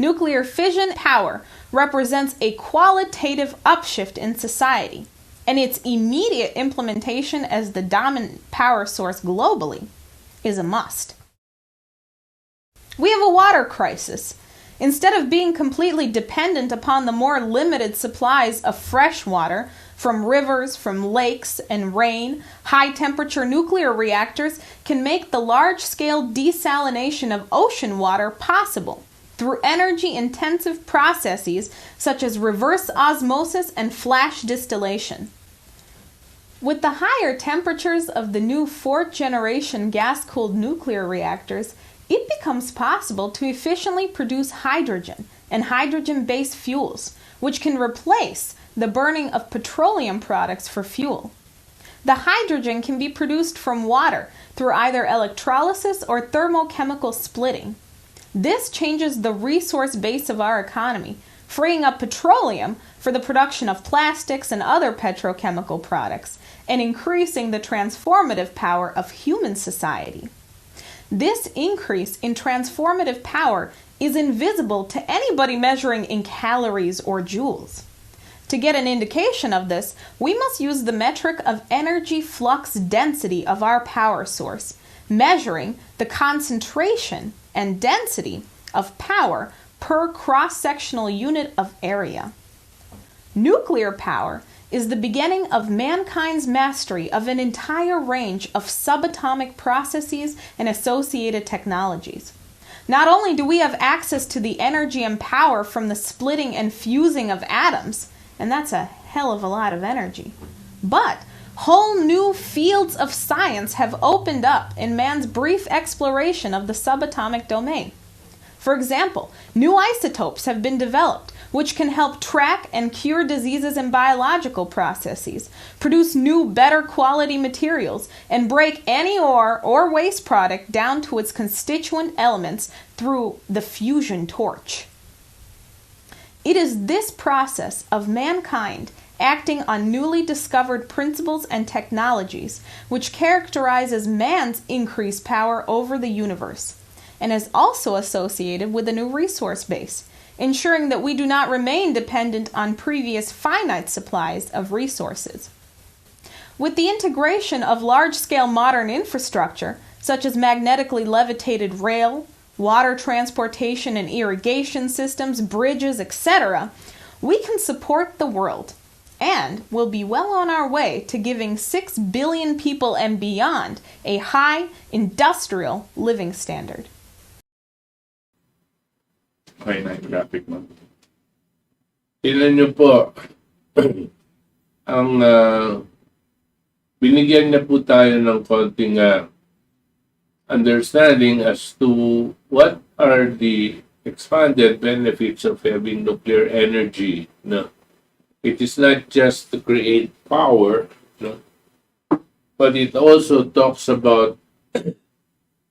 Nuclear fission power represents a qualitative upshift in society, and its immediate implementation as the dominant power source globally is a must. We have a water crisis. Instead of being completely dependent upon the more limited supplies of fresh water from rivers, from lakes, and rain, high-temperature nuclear reactors can make the large-scale desalination of ocean water possible through energy-intensive processes such as reverse osmosis and flash distillation. With the higher temperatures of the new fourth-generation gas-cooled nuclear reactors, it becomes possible to efficiently produce hydrogen and hydrogen-based fuels, which can replace the burning of petroleum products for fuel. The hydrogen can be produced from water through either electrolysis or thermochemical splitting. This changes the resource base of our economy, freeing up petroleum for the production of plastics and other petrochemical products, and increasing the transformative power of human society. This increase in transformative power is invisible to anybody measuring in calories or joules. To get an indication of this, we must use the metric of energy flux density of our power source, measuring the concentration and density of power per cross-sectional unit of area. Nuclear power is the beginning of mankind's mastery of an entire range of subatomic processes and associated technologies. Not only do we have access to the energy and power from the splitting and fusing of atoms, and that's a hell of a lot of energy, but whole new fields of science have opened up in man's brief exploration of the subatomic domain. For example, new isotopes have been developed which can help track and cure diseases in biological processes, produce new, better quality materials, and break any ore or waste product down to its constituent elements through the fusion torch. It is this process of mankind acting on newly discovered principles and technologies which characterizes man's increased power over the universe, and is also associated with a new resource base, ensuring that we do not remain dependent on previous finite supplies of resources. With the integration of large-scale modern infrastructure, such as magnetically levitated rail, water transportation and irrigation systems, bridges, etc., we can support the world and we'll be well on our way to giving 6 billion people and beyond a high industrial living standard. Okay na yung graphic mo. Tingnan niyo po, ang binigyan niya po tayo ng konting understanding as to what are the expanded benefits of having nuclear energy. No? It is not just to create power, no? But it also talks about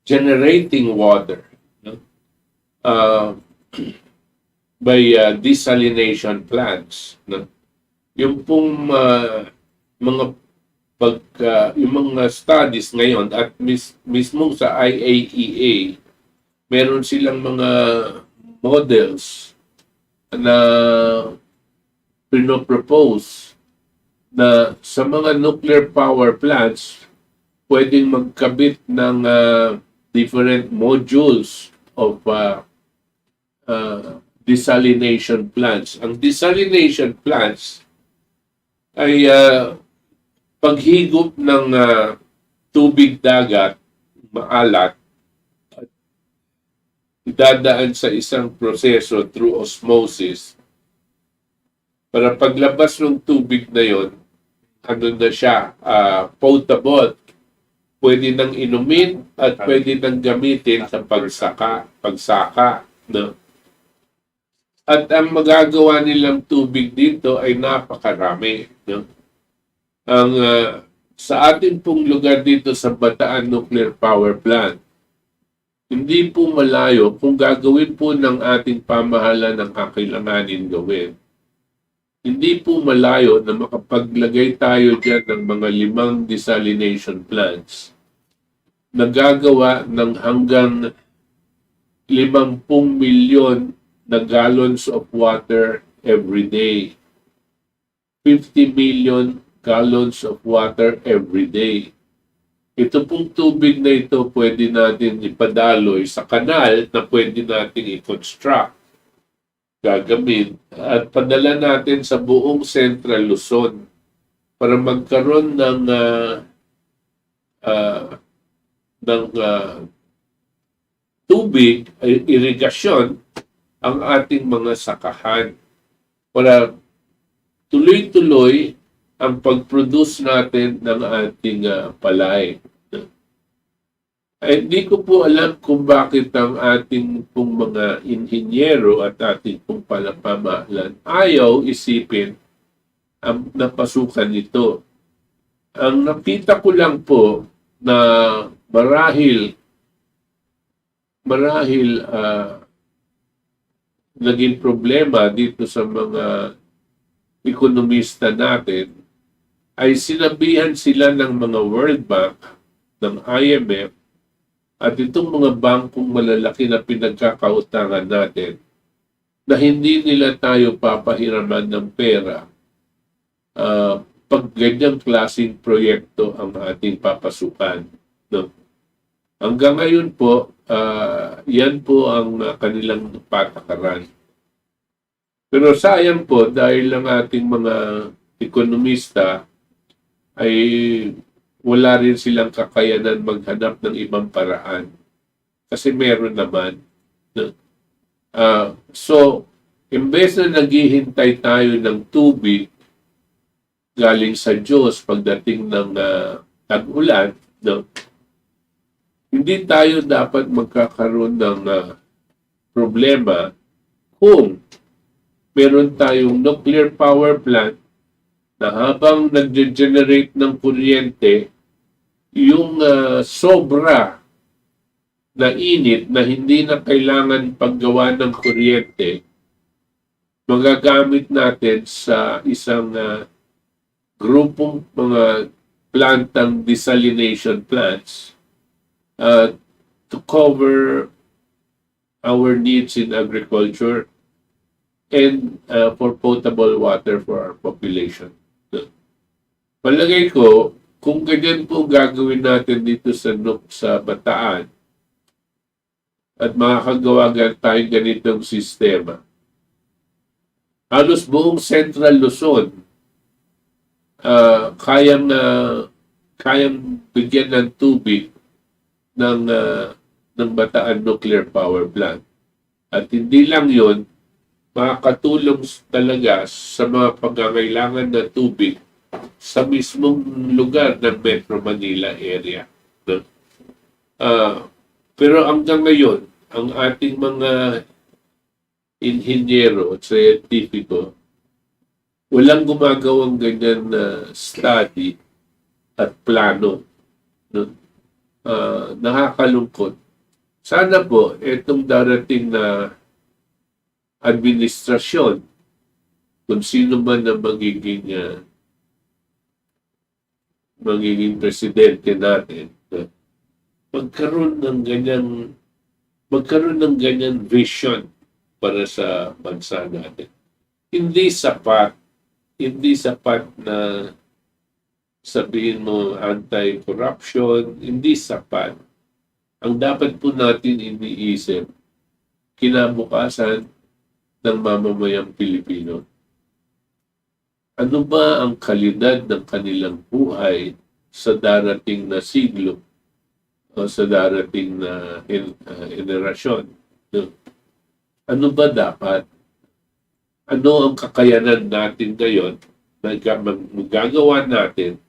generating water, no? By desalination plants. No? Yung pong mga yung mga studies ngayon at mismo sa IAEA, meron silang mga models na pinopropose na sa mga nuclear power plants pwedeng magkabit ng different modules of desalination plants. Ang desalination plants ay paghigop ng tubig dagat, maalat, at idadaan sa isang proseso through osmosis para paglabas ng tubig na yon, ano na siya, potable. Pwede nang inumin at pwede nang gamitin sa pagsaka. No? At ang magagawa nilang tubig dito ay napakarami. No? Ang sa ating pong lugar dito sa Bataan Nuclear Power Plant, hindi po malayo kung gagawin po ng ating pamahalaan ang kakailanganin gawin. Hindi po malayo na makapaglagay tayo dyan ng mga 5 desalination plants na gagawa ng hanggang 50 milyon na gallons of water every day. 50 million gallons of water every day. Ito pong tubig na ito pwede natin ipadaloy sa kanal na pwede natin i-construct, gagamit, at padala natin sa buong Central Luzon para magkaroon ng tubig, irigasyon ang ating mga sakahan para tuloy-tuloy ang pag-produce natin ng ating palay. Ay, hindi ko po alam kung bakit ang ating pong mga inhinyero at ating pong pamahalaan ayaw isipin ang napasukan nito. Ang nakita ko lang po na marahil naging problema dito sa mga ekonomista natin ay sinabihan sila ng mga World Bank, ng IMF, at itong mga bangkong malalaki na pinagkakautangan natin na hindi nila tayo papahiraman ng pera pag ganyang klaseng proyekto ang ating papasukan. No? Hanggang ngayon po, yan po ang kanilang patakaran. Pero sayang po dahil ang ating mga ekonomista ay wala rin silang kakayanan maghanap ng ibang paraan. Kasi meron naman. No? So, imbes na naghihintay tayo ng tubig galing sa Diyos pagdating ng tag-ulan, no? Hindi tayo dapat magkakaroon ng problema kung meron tayong nuclear power plant na habang nag-generate ng kuryente, yung sobra na init na hindi na kailangan paggawa ng kuryente, magagamit natin sa isang grupong mga plantang desalination plants to cover our needs in agriculture and for potable water for our population. Palagay ko, kung ganyan po gagawin natin dito sa Bataan at makakagawa tayong ganitong sistema, halos buong Central Luzon kayang bigyan ng tubig ng Bataan Nuclear Power Plant. At hindi lang yon, makakatulong talaga sa mga pangangailangan na tubig sa mismong lugar ng Metro Manila area. No? Pero hanggang ngayon, ang ating mga inhinyero at siyentipiko, walang gumagawang ganyan na study at plano. No? Nakakalungkot. Sana po, itong darating na administrasyon, kung sino man na magiging presidente natin, magkaroon ng ganyan vision para sa bansa natin. Hindi sapat na sabihin mo anti-corruption, hindi sapat. Ang dapat po natin iniisip, kinabukasan ng mamamayang Pilipino. Ano ba ang kalidad ng kanilang buhay sa darating na siglo o sa darating na henerasyon? Ano ba dapat? Ano ang kakayanan natin ngayon na magagawa natin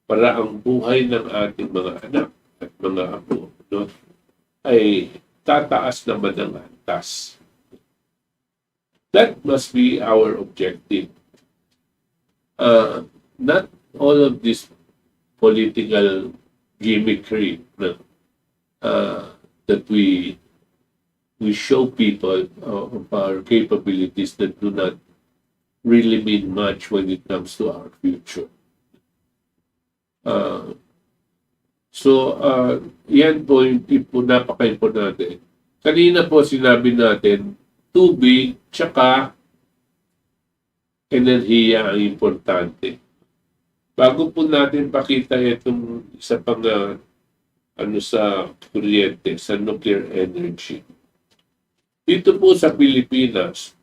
para ang buhay ng ating mga anak at mga apo, no, ay tataas naman ang antas? That must be our objective. Not all of this political gimmickry that we show people of our capabilities that do not really mean much when it comes to our future. Yan po yung napaka-importante. Kanina po sinabi natin, tubig, tsaka enerhiya ang importante. Bago po natin pakita itong isa pang sa kuryente, sa nuclear energy. Dito po sa Pilipinas,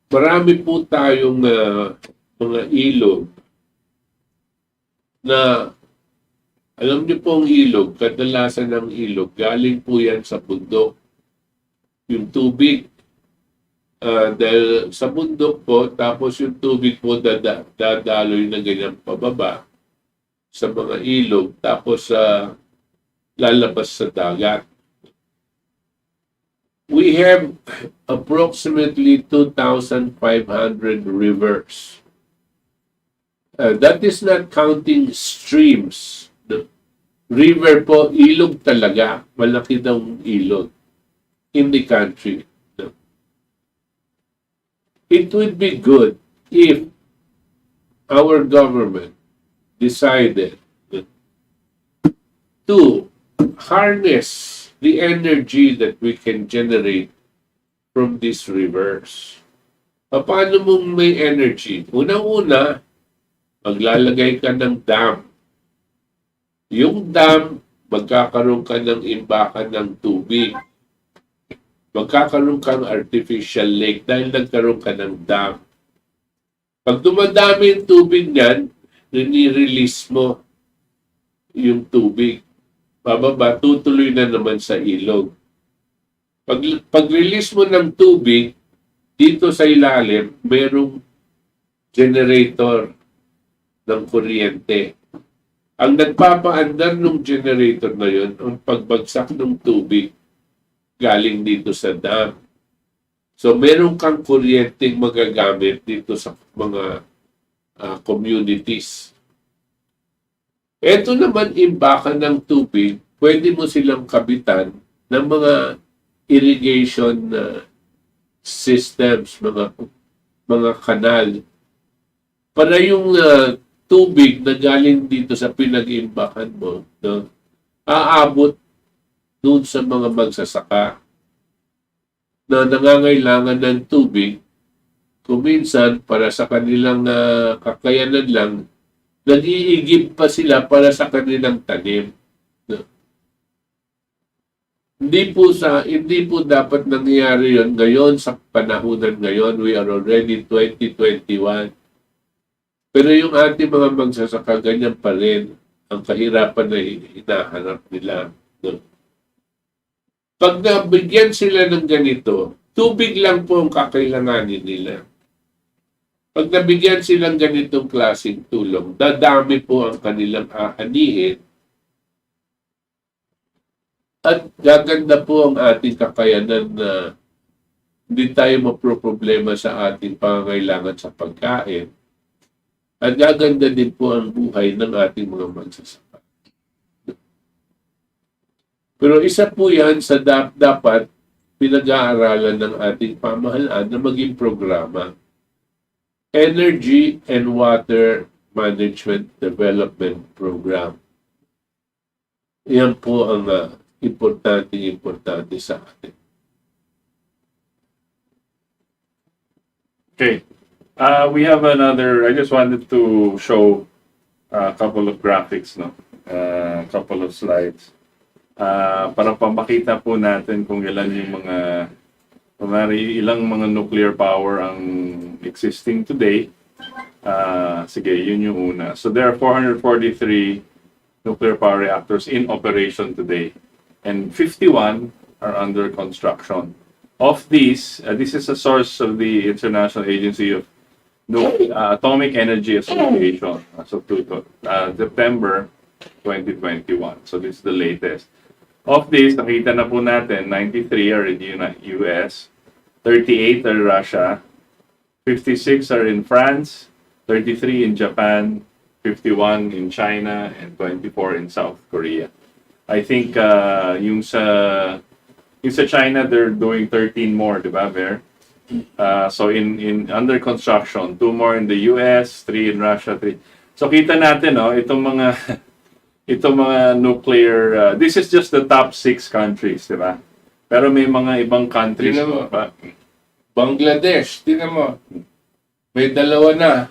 marami po tayong mga ilog na, alam niyo po ang ilog, kadalasan ng ilog, galing po yan sa bundok. Yung tubig, dahil sa bundok po, tapos yung tubig po dadaloy na ganyan pababa sa mga ilog, tapos lalabas sa dagat. We have approximately 2,500 rivers. That is not counting streams. The river po, ilog talaga. Malaki daw ilog in the country. It would be good if our government decided to harness the energy that we can generate from these rivers. Paano mong may energy? Unang-una, maglalagay ka ng dam. Yung dam, magkakaroon ka ng imbakan ng tubig. Magkakaroon ka ng artificial lake dahil nagkaroon ka ng dam. Pag dumadami yung tubig niyan, nini-release mo yung tubig. Pababa, tutuloy na naman sa ilog. Pag-release mo ng tubig, dito sa ilalim, merong generator ng kuryente. Ang nagpapaandar ng generator na yun, ang pagbagsak ng tubig galing dito sa dam. So, meron kang kuryenteng magagamit dito sa mga communities. Ito naman, imbakan ng tubig, pwede mo silang kabitan ng mga irrigation systems, mga kanal. Para yung tubig na galing dito sa pinag-imbakan mo, no, aabot doon sa mga magsasaka na nangangailangan ng tubig, kung minsan para sa kanilang kakayanan lang, nag-iigib pa sila para sa kanilang tanim. No? Hindi po dapat nangyayari yon ngayon sa panahunan ngayon. We are already 2021. Pero yung ating mga magsasaka, ganyan pa rin ang kahirapan na hinahanap nila. No? Pag nabigyan sila ng ganito, tubig lang po ang kakailanganin nila. Pag nabigyan silang ganitong klaseng tulong, dadami po ang kanilang aanihin at gaganda po ang ating kakayanan na hindi tayo maproproblema sa ating pangangailangan sa pagkain. At gaganda din po ang buhay ng ating mga magsasaka. Pero isa po yan sa dapat pinag-aaralan ng ating pamahalaan na maging programa. Energy and Water Management Development Program. Yan po ang importante sa atin. Okay. We have another, I just wanted to show a couple of graphics, no? A couple of slides. Para pamakita po natin kung ilan yung ilang mga nuclear power ang existing today. Sige, yun yung una. So there are 443 nuclear power reactors in operation today. And 51 are under construction. Of these, this is a source of the International Agency of Atomic Energy Association as of September 2021. So this is the latest. Of these, nakita na po natin, 93 are in the US, 38 are Russia, 56 are in France, 33 in Japan, 51 in China, and 24 in South Korea. I think yung sa China, they're doing 13 more, di ba, Ver? So in under construction, 2 more in the US, 3 in Russia, 3. So kita natin, no, itong mga nuclear, this is just the top 6 countries, di ba? Pero may mga ibang countries pa. Bangladesh, tingnan mo. May 2 na.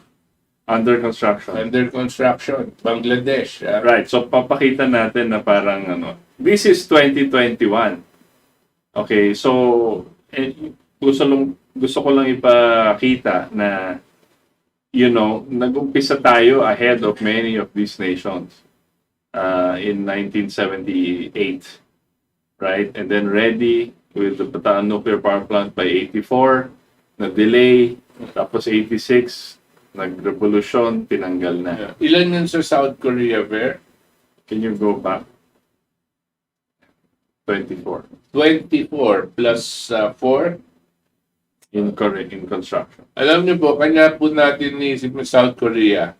Under construction. Under construction. Bangladesh. Right. So, papakita natin na parang this is 2021. Okay. So, gusto ko lang ipakita na, nag-umpisa tayo ahead of many of these nations in 1978. Right? And then ready with the Bataan Nuclear Power Plant by 84. Na-delay. Tapos 86. Nag-revolusyon, tinanggal na. Ilan yun sa South Korea, Ver? Can you go back? 24. 24 plus 4? In construction. Alam niyo po, kanya po natin niisip ng South Korea.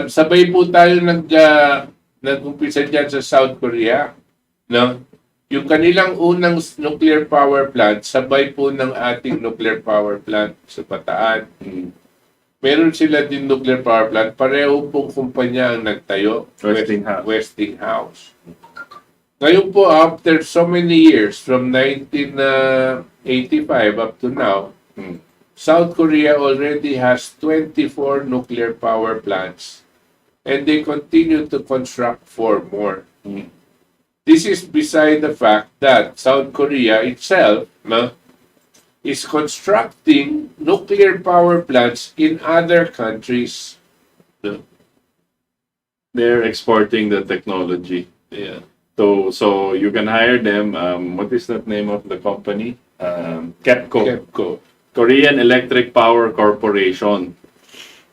Sabay po tayo nag-umpisa dyan sa South Korea. No? Yung kanilang unang nuclear power plant, sabay po ng ating nuclear power plant sa Bataan. Meron sila din nuclear power plant. Pareho pong kumpanya ang nagtayo. Westinghouse. Ngayon po, after so many years, from 1985 up to now, South Korea already has 24 nuclear power plants. And they continue to construct 4 more. This is beside the fact that South Korea itself is constructing nuclear power plants in other countries. They're exporting the technology. Yeah. So you can hire them. What is that name of the company? KEPCO. Korean Electric Power Corporation.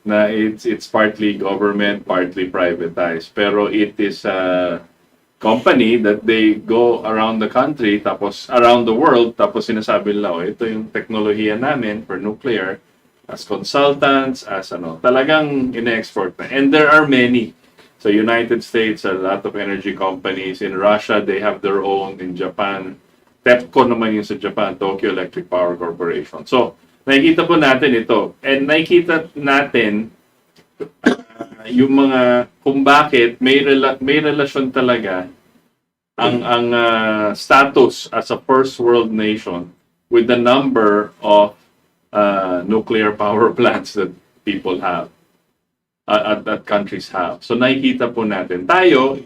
Na it's partly government, partly privatized. Pero it is company that they go around the country, tapos around the world, tapos sinasabi nila, ito yung teknolohiya namin for nuclear, as consultants, as talagang ine-export na. And there are many. So United States, a lot of energy companies. In Russia, they have their own. In Japan, TEPCO naman yung sa Japan, Tokyo Electric Power Corporation. So, nakikita po natin ito. And nakikita natin yung mga kung bakit may relasyon talaga ang status as a first world nation with the number of nuclear power plants that people have that countries have. So nakikita po natin tayo,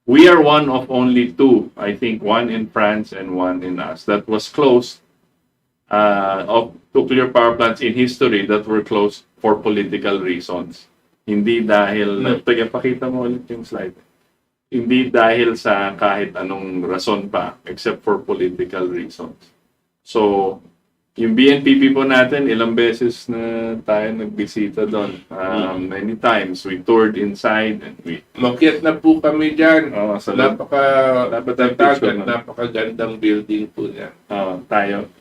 we are one of only 2, I think 1 in France and 1 in us, that was closed of nuclear power plants in history that were closed for political reasons. Hindi dahil, teka, pakita mo ulit yung slide. Hindi dahil sa kahit anong rason pa, except for political reasons. So, yung BNPP po natin, ilang beses na tayo nagbisita doon. Many times, we toured inside and we... Makiat na po kami dyan. Sa loob. Napakagandang building po niya. Tayo.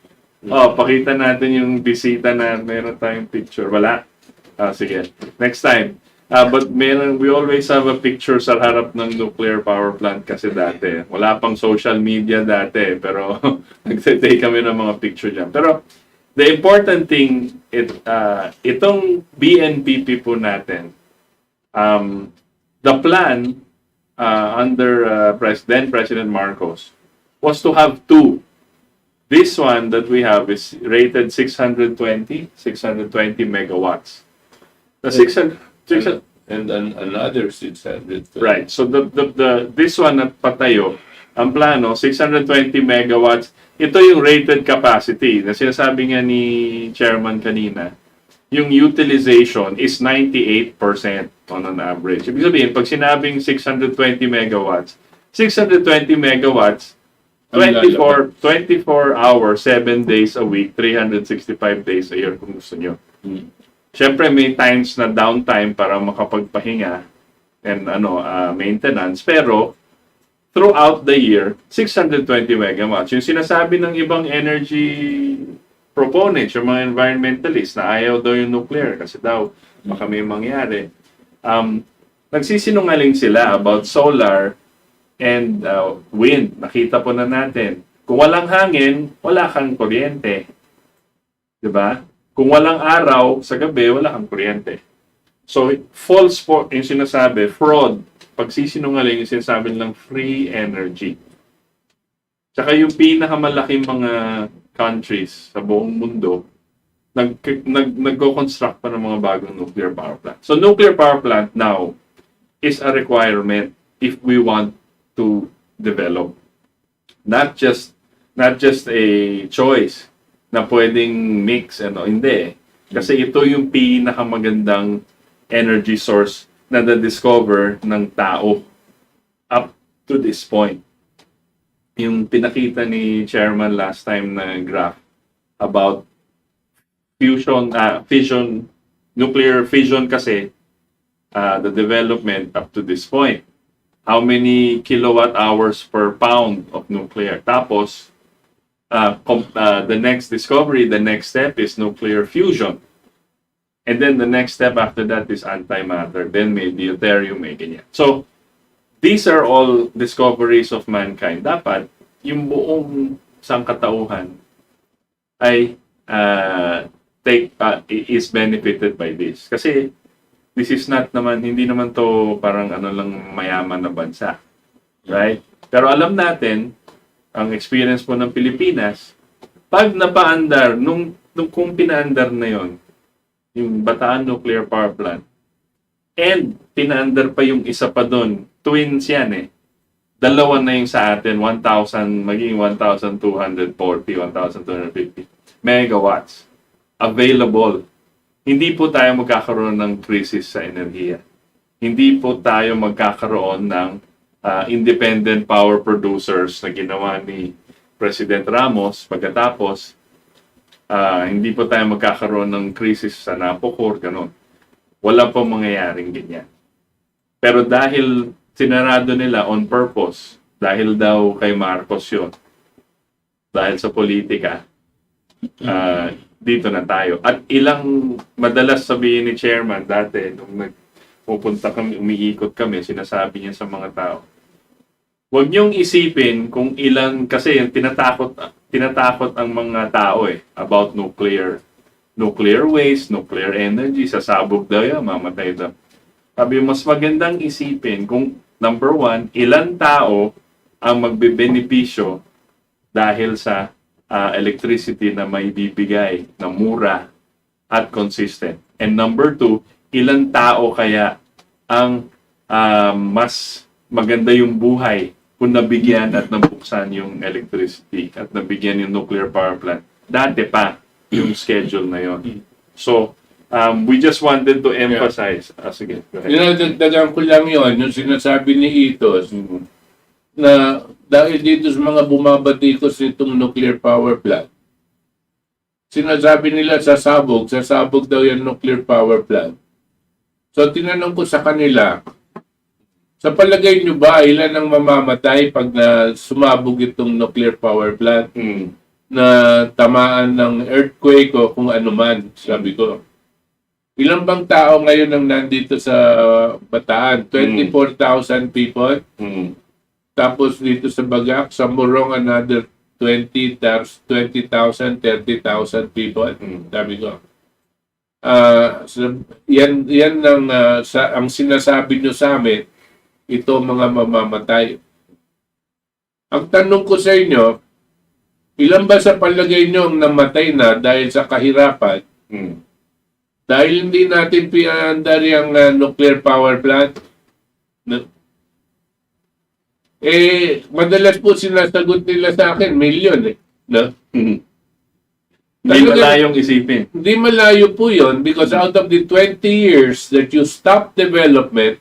Pakita natin yung bisita na meron tayong picture. Wala? Sige. Next time. But we always have a picture sa harap ng nuclear power plant kasi dati. Wala pang social media dati, pero nagtitake kami ng mga picture dyan. Pero the important thing, itong BNPP po natin, the plan under President Marcos was to have two. This one that we have is rated 620 megawatts. The 600 and another 600. Right. So this one na patayo, ang plano 620 megawatts. Ito yung rated capacity na sinasabi nga ni Chairman kanina. Yung utilization is 98% on an average. Ibig sabihin, pag sinabing 620 megawatts, 620 megawatts 24 hours, 7 days a week, 365 days a year kung gusto nyo. Siyempre, may times na downtime para makapagpahinga and maintenance. Pero, throughout the year, 620 megawatts. Yung sinasabi ng ibang energy proponents, yung mga environmentalists, na ayaw daw yung nuclear kasi daw baka may mangyari. Nagsisinungaling sila about solar and wind. Nakita po na natin. Kung walang hangin, wala kang kuryente. Diba? Kung walang araw, sa gabi, wala kang kuryente. So, false po yung sinasabi, fraud, pagsisinungaling yung sinasabi ng free energy. Tsaka yung pinakamalaking mga countries sa buong mundo, nag-construct pa ng mga bagong nuclear power plant. So, nuclear power plant now is a requirement if we want to develop. Not just a choice na pwedeng mix, hindi. Kasi ito yung pinakamagandang energy source na na-discover ng tao up to this point. Yung pinakita ni Chairman last time na graph about fission, nuclear fission kasi, the development up to this point. How many kilowatt hours per pound of nuclear? Tapos, the next discovery, the next step is nuclear fusion. And then the next step after that is antimatter. Then may deuterium, may ganyan. So, these are all discoveries of mankind. Dapat, yung buong sangkatauhan ay is benefited by this. Kasi, this is not naman, hindi naman to parang lang mayaman na bansa. Right? Pero alam natin, ang experience po ng Pilipinas, pag napaandar, kung pinaandar na yon, yung Bataan Nuclear Power Plant, and pinaandar pa yung isa pa doon, twins yan dalawa na yung sa atin, 1,000, magiging 1,240, 1,250 megawatts available. Hindi po tayo magkakaroon ng krisis sa enerhiya. Hindi po tayo magkakaroon ng independent power producers na ginawa ni President Ramos pagkatapos. Hindi po tayo magkakaroon ng krisis sa Napocor, gano'n. Wala po mangyayaring ganyan. Pero dahil sinarado nila on purpose, dahil daw kay Marcos yun, dahil sa politika, dito na tayo. At madalas sabihin ni Chairman dati, nung pupunta kami, umiikot kami, sinasabi niya sa mga tao, huwag niyong isipin kung ilan, kasi yung tinatakot ang mga tao about nuclear waste, nuclear energy, sasabog daw yan, mamatay daw. Sabi, mas magandang isipin kung, number one, ilan tao ang magbebenepisyo dahil sa electricity na may bibigay na mura at consistent. And number two, ilan tao kaya ang mas maganda yung buhay kung nabigyan at nabuksan yung electricity at nabigyan yung nuclear power plant Dati pa yung schedule na yon. So, we just wanted to emphasize. Sige, go ahead. Dinadagdagan ko lang yun, yung sinasabi ni Itos, na dahil dito sa mga bumabatikos nitong nuclear power plant, sinasabi nila sasabog daw yung nuclear power plant. So tinanong ko sa kanila, sa palagay nyo ba, ilan ang mamamatay pag sumabog itong nuclear power plant na tamaan ng earthquake o kung ano man, sabi ko. Ilang bang tao ngayon ang nandito sa Bataan? 24,000 people. Tapos dito sa Bagak, sa Morong, another 20,000, 30,000 people. Sabi ko. Yan ang sinasabi nyo sa amin, ito mga mamamatay. Ang tanong ko sa inyo, ilan ba sa palagay nyo ang namatay na dahil sa kahirapan? Dahil hindi natin pinandar yung nuclear power plant? Madalas po sinasagot nila sa akin, milyon no? Hindi malayong isipin. Hindi malayo po yun because out of the 20 years that you stopped development,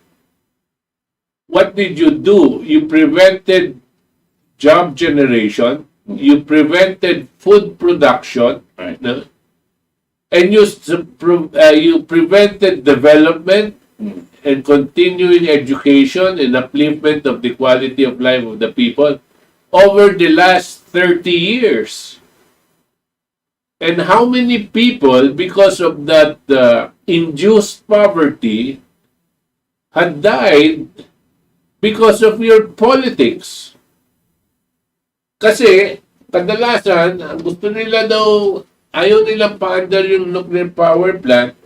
what did you do? You prevented job generation, you prevented food production, Right. no? And you prevented development and continuing education and upliftment of the quality of life of the people over the last 30 years. And how many people, because of that induced poverty, had died because of your politics? Kasi, kadalasan, ang gusto nila daw, ayaw nilang paandar yung nuclear power plant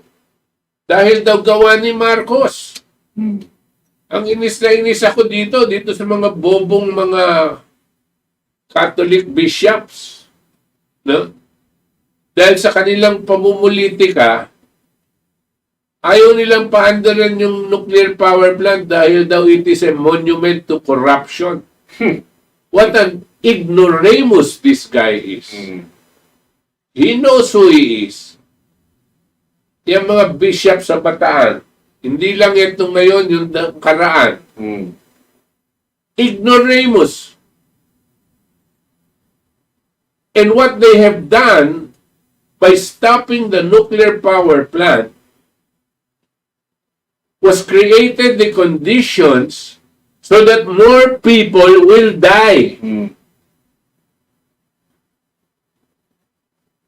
dahil daw gawa ni Marcos. Ang inis na inis ako dito sa mga bobong mga Catholic bishops. No? Dahil sa kanilang pamumulitika, ayaw nilang paandaran yung nuclear power plant dahil daw it is a monument to corruption. What an ignoramus this guy is. He knows who he is. Yung mga bishop sa Bataan, hindi lang ito ngayon, yung karaan. Ignoramus. And what they have done by stopping the nuclear power plant was created the conditions so that more people will die.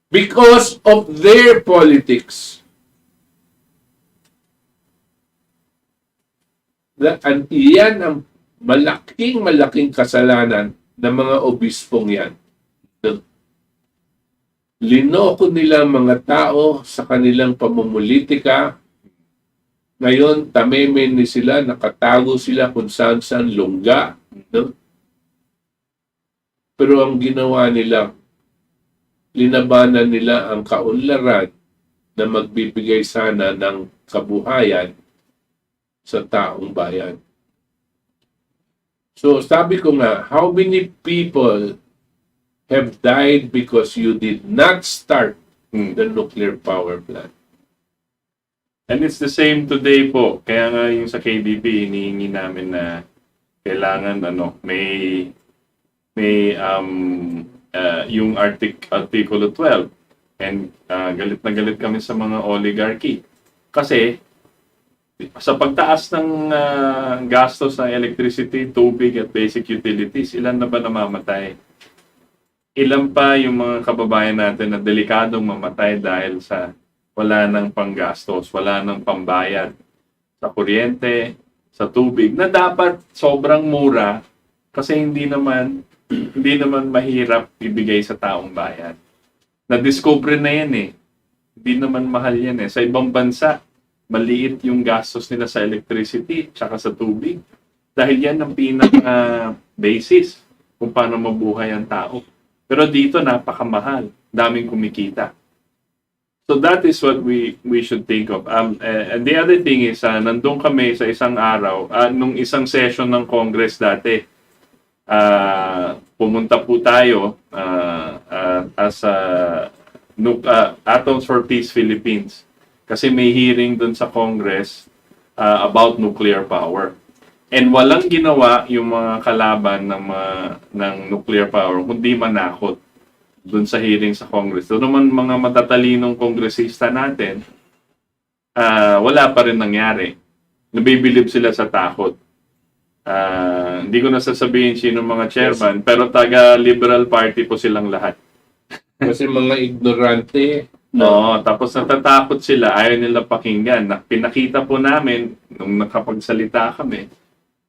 Because of their politics. At iyan ang malaking kasalanan ng mga obispong yan. Linoko nila mga tao sa kanilang pamumulitika. Ngayon, tamemen ni sila, nakatago sila kung saan lungga. No? Pero ang ginawa nila, linabanan nila ang kaunlaran na magbibigay sana ng kabuhayan sa taong bayan. So sabi ko nga, how many people have died because you did not start the nuclear power plant? And it's the same today po. Kaya nga yung sa KBP, hinihingi namin na kailangan may yung Artikulo 12. And galit na galit kami sa mga oligarchy. Kasi sa pagtaas ng gastos ng electricity, tubig at basic utilities, ilan na ba namamatay? Ilan pa yung mga kababayan natin na delikadong mamatay dahil sa wala ng panggastos, wala ng pambayad sa kuryente, sa tubig, na dapat sobrang mura kasi hindi naman mahirap ibigay sa taong bayan. Na-discover na yan eh. Hindi naman mahal yan eh. Sa ibang bansa, maliit yung gastos nila sa electricity tsaka sa tubig. Dahil yan ang pinaka-basis kung paano mabuhay ang tao. Pero dito, napakamahal. Daming kumikita. So that is what we should think of. And the other thing is, nandun kami sa isang araw, nung isang session ng Congress dati, pumunta po tayo as Atoms for Peace Philippines. Kasi may hearing dun sa Congress about nuclear power. And walang ginawa yung mga kalaban ng nuclear power kundi manakot dun sa hearing sa Congress. So naman mga matatalinong kongresista natin, wala pa rin nangyari. Nabibilib sila sa takot. Hindi ko na sasabihin sino mga chairman, pero taga-Liberal Party po silang lahat. Kasi mga ignorante. No, tapos natatakot sila, ayaw nila pakinggan. Pinakita po namin, nung nakapagsalita kami,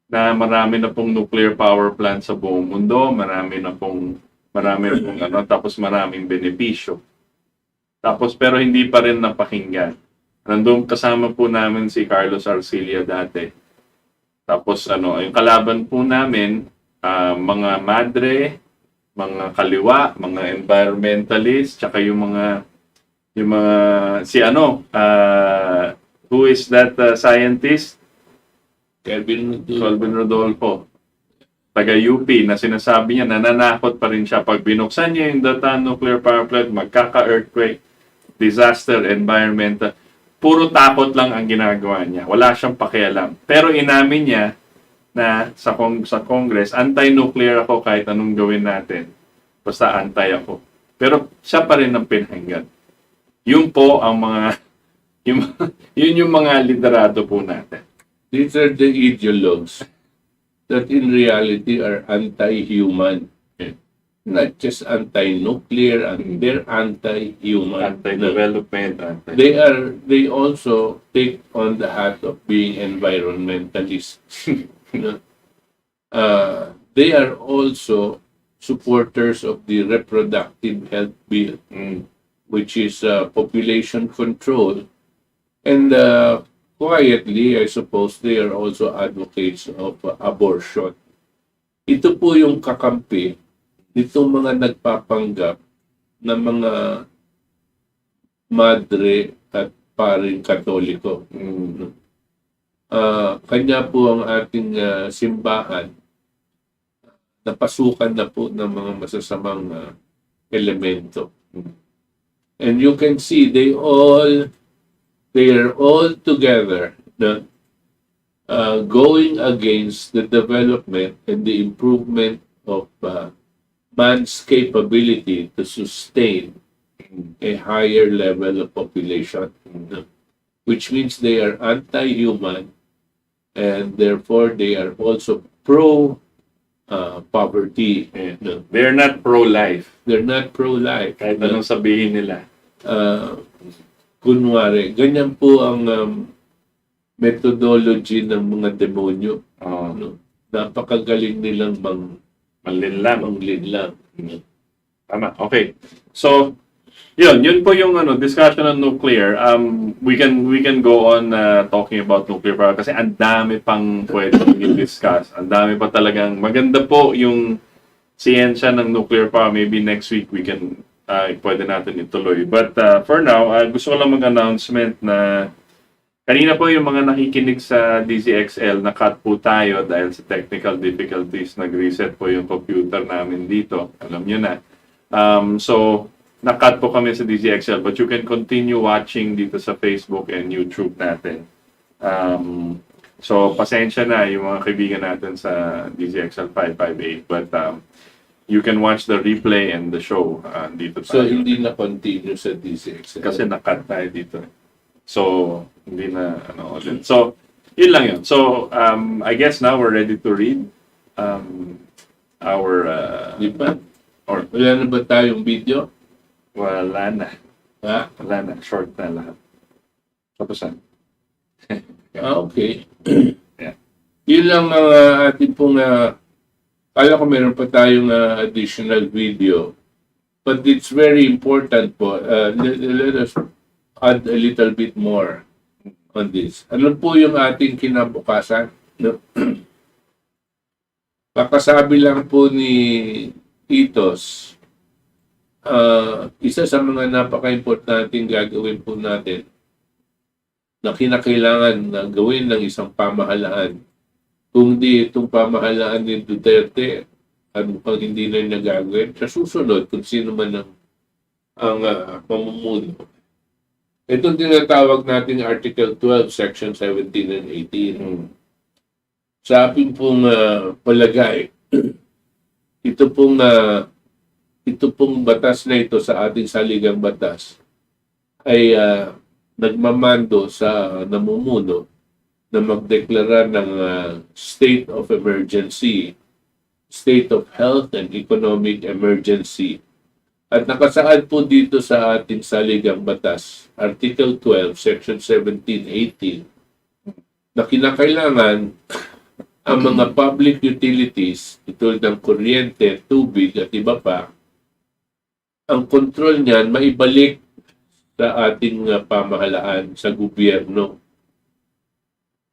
na marami na pong nuclear power plant sa buong mundo, marami na pong tapos maraming benepisyo. Tapos pero hindi pa rin napakinggan. Nandun kasama po namin si Carlos Arcilla dati. Tapos yung kalaban po namin, mga madre, mga kaliwa, mga environmentalist, tsaka yung mga who is that scientist? Calvin Rodolfo. Taga-UP na sinasabi niya, nananakot pa rin siya. Pag binuksan niya yung data nuclear power plant, magkaka-earthquake, disaster, environmental. Puro takot lang ang ginagawa niya. Wala siyang pakialam. Pero inamin niya na sa Congress, anti-nuclear ako kahit anong gawin natin. Basta anti ako. Pero siya pa rin ang pinahinggan. Yun po ang mga, yun yung mga liderado po natin. These are the ideologues that in reality are anti-human. Not just anti-nuclear, they're anti-human. Anti-development. They also take on the hat of being environmentalists. They are also supporters of the reproductive health bill, which is population control. And quietly, I suppose, they are also advocates of abortion. Ito po yung kakampi nitong mga nagpapanggap na mga madre at paring katoliko. Kanya po ang ating simbahan napasukan na po ng mga masasamang elemento. And you can see they are all together going against the development and the improvement of man's capability to sustain a higher level of population, which means they are anti-human and therefore they are also pro-poverty. They're not pro-life. They're not pro-life. Kahit anong sabihin nila. Kunwari, ganyan po ang methodology ng mga demonyo. Napakagaling nilang manlinlang. Tama. Okay. So, yun po yung discussion on nuclear. We can go on talking about nuclear power kasi ang dami pang pwedeng i-discuss. Ang dami pa talagang maganda po yung siyensya ng nuclear power. Maybe next week we can pwede natin ituloy. But for now, gusto ko lang mag-announcement na kanina po yung mga nakikinig sa DZXL, na-cut po tayo dahil sa technical difficulties. Nag-reset po yung computer namin dito. Alam nyo na. So, na-cut po kami sa DZXL, but you can continue watching dito sa Facebook and YouTube natin. So, pasensya na yung mga kaibigan natin sa DZXL 558. But you can watch the replay and the show dito tayo. So, hindi na continue sa DCX. Kasi na-cut tayo dito. So, hindi na, ulit. So, yun lang yun. So, I guess now we're ready to read our... Di ba? Wala na ba tayong video? Wala na. Ha? Wala na. Short na lahat. Tapusan. Okay. Yeah. Yun lang ang ating pong... kala ko meron pa tayong additional video. But it's very important po. Let us add a little bit more on this. Ano po yung ating kinabukasan? No? Kakasabi lang po ni Titos, isa sa mga napaka-importanting gagawin po natin na kinakailangan na gawin ng isang pamahalaan. Kung di itong pamahalaan ni Duterte at mukhang hindi na niya gagawin sa susunod kung sino man ang mamumuno. Itong tinatawag nating Article 12, Section 17 and 18. Sa aking pong palagay, ito pong batas na ito sa ating saligang batas ay nagmamando sa namumuno na magdeklara ng state of emergency, state of health and economic emergency. At nakasaad po dito sa ating saligang batas, Article 12, Section 17, 18, na kinakailangan ang mga public utilities, tulad ng kuryente, tubig at iba pa, ang kontrol niyan maibalik sa ating pamahalaan, sa gobyerno.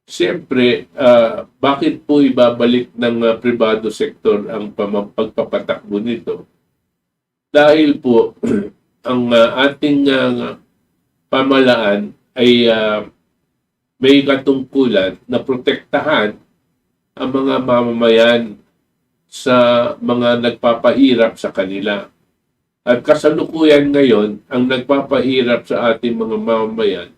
Siyempre, bakit po ibabalik ng pribado sektor ang pagpapatakbo nito? Dahil po, ang ating pamahalaan ay may katungkulan na protektahan ang mga mamamayan sa mga nagpapahirap sa kanila. At kasalukuyan ngayon, ang nagpapahirap sa ating mga mamamayan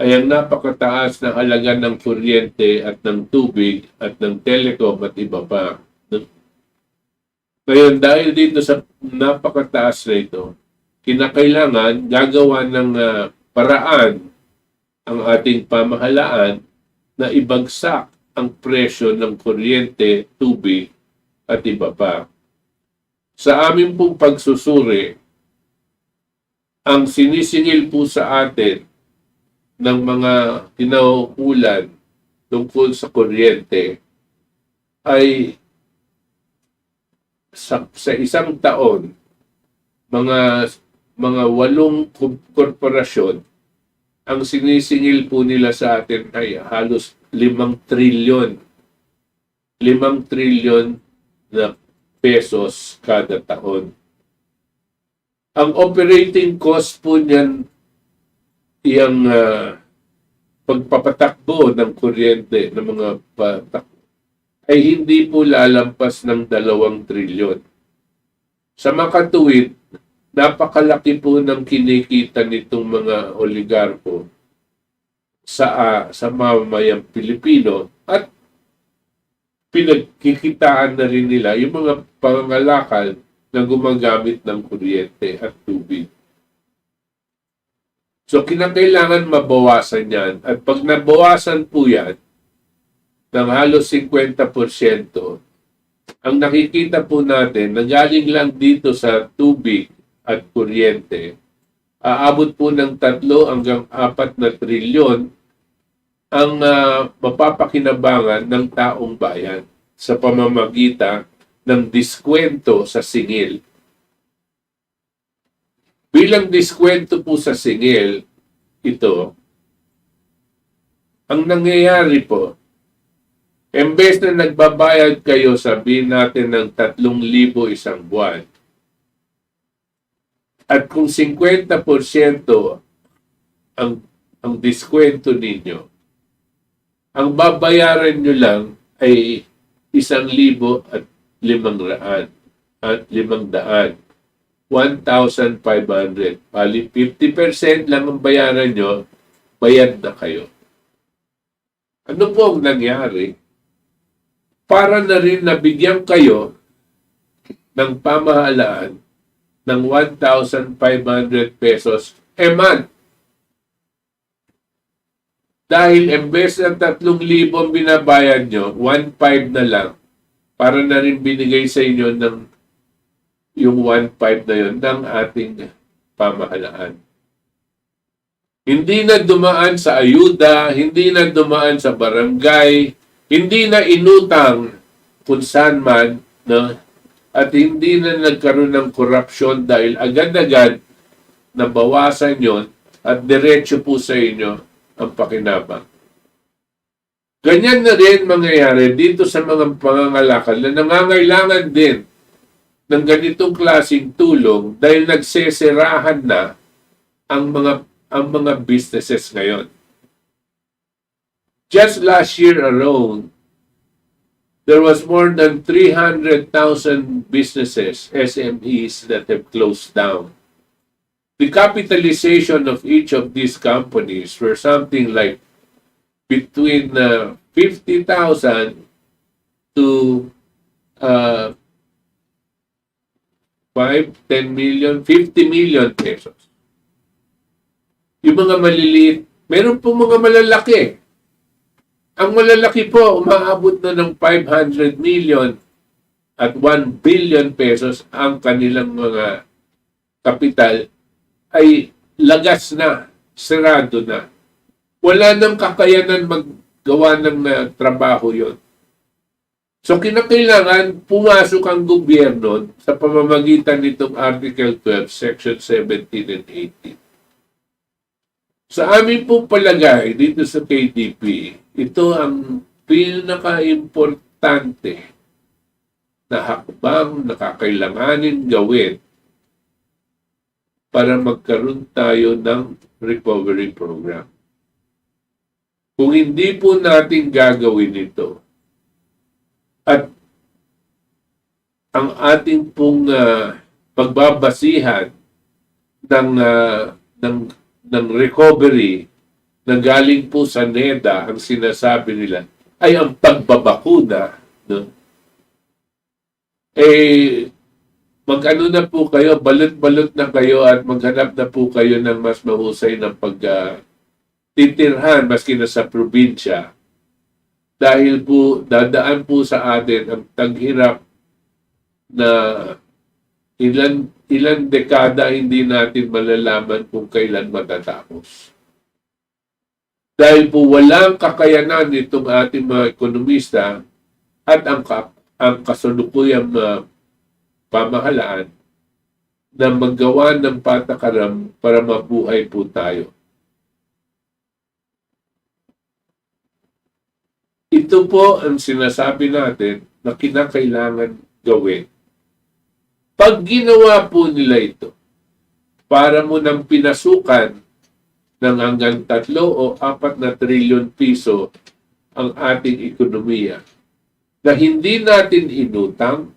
ay ang napakataas na halaga ng kuryente at ng tubig at ng telecom at iba pa. Ngayon, dahil dito sa napakataas na ito, kinakailangan gagawa ng paraan ang ating pamahalaan na ibagsak ang presyo ng kuryente, tubig at iba pa. Sa aming pong pagsusuri, ang sinisingil po sa atin ng mga kinaukulan tungkol sa kuryente ay sa isang taon, mga 8 korporasyon, ang sinisingil po nila sa atin ay halos 5 trilyon. 5 trilyon na pesos kada taon. Ang operating cost po niyan, yung pagpapatakbo ng kuryente ng mga patakbo, ay hindi po lalampas ng 2 trilyon. Sa makatuwid, napakalaki po ng kinikita nitong mga oligarko sa mamamayang Pilipino at pinagkikitaan na rin nila yung mga pangangalakal na gumagamit ng kuryente at tubig. So, kinakailangan mabawasan yan. At pag nabawasan po yan, ng halos 50%, ang nakikita po natin na galing lang dito sa tubig at kuryente, aabot po ng 3 hanggang 4 na trilyon ang mapapakinabangan ng taong bayan sa pamamagitan ng diskwento sa singil. Bilang diskwento po sa singil, ito, ang nangyayari po, embes na nagbabayad kayo, sabihin natin ng 3,000 isang buwan, at kung 50% ang diskwento ninyo, ang babayaran nyo lang ay 1,500 at 500. 1,500. Pali 50% lang ang bayaran nyo, bayad na kayo. Ano po ang nangyari? Para na rin nabigyan kayo ng pamahalaan ng 1,500 pesos a month. Dahil embes ng 3,000 ang binabayad nyo, 1,500 na lang. Para na rin binigay sa inyo ng yung 1,500 na yun ng ating pamahalaan. Hindi na dumaan sa ayuda, hindi na dumaan sa barangay, hindi na inutang kung saan man, no? At hindi na nagkaroon ng korupsyon dahil agad-agad nabawasan yon at diretso po sa inyo ang pakinabang. Ganyan na rin mangyayari dito sa mga pangangalakal na nangangailangan din ng ganitong klaseng tulong dahil nagseserahan na ang mga businesses ngayon. Just last year alone, there was more than 300,000 businesses, SMEs, that have closed down. The capitalization of each of these companies were something like between 50,000 to 5, 10 million, 50 million pesos. Yung mga maliliit, meron po mga malalaki. Ang malalaki po, umaabot na ng 500 million at 1 billion pesos ang kanilang mga kapital ay lagas na, sarado na. Wala nang kakayanan maggawa ng trabaho yon. So, kinakailangan pumasok ang gobyerno sa pamamagitan nitong Article 12, Section 17 and 18. Sa amin pong palagay dito sa KDP, ito ang pinaka-importante na hakbang na kakailanganin gawin para magkaroon tayo ng recovery program. Kung hindi po natin gagawin ito, at ang ating pong pagbabasihan ng recovery na galing po sa NEDA, ang sinasabi nila ay ang pagbabakuna, no? Mag-ano na po kayo, balot-balot na kayo at maghanap na po kayo ng mas mahusay ng titirhan maski na sa probinsya. Dahil po, dadaan po sa atin ang taghirap na ilan dekada hindi natin malalaman kung kailan matatapos. Dahil po walang kakayanan nitong ating mga ekonomista at ang kasalukuyang pamahalaan na maggawa ng patakaran para mabuhay po tayo. Ito po ang sinasabi natin na kinakailangan gawin. Pag ginawa po nila ito, para mo nang pinasukan ng hanggang 3 o 4 na trilyon piso ang ating ekonomiya, na hindi natin inutang,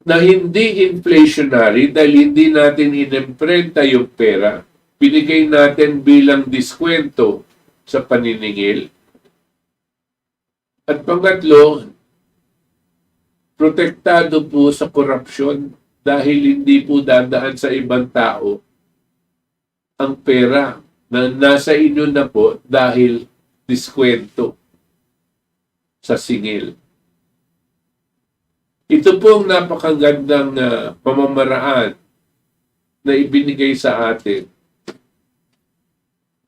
na hindi inflationary dahil hindi natin inemprenta yung pera, binigay natin bilang diskwento sa paniningil. At pangatlo, protektado po sa korupsyon dahil hindi po dadaan sa ibang tao ang pera na nasa inyo na po dahil diskwento sa singil. Ito pong napakagandang pamamaraan na ibinigay sa atin.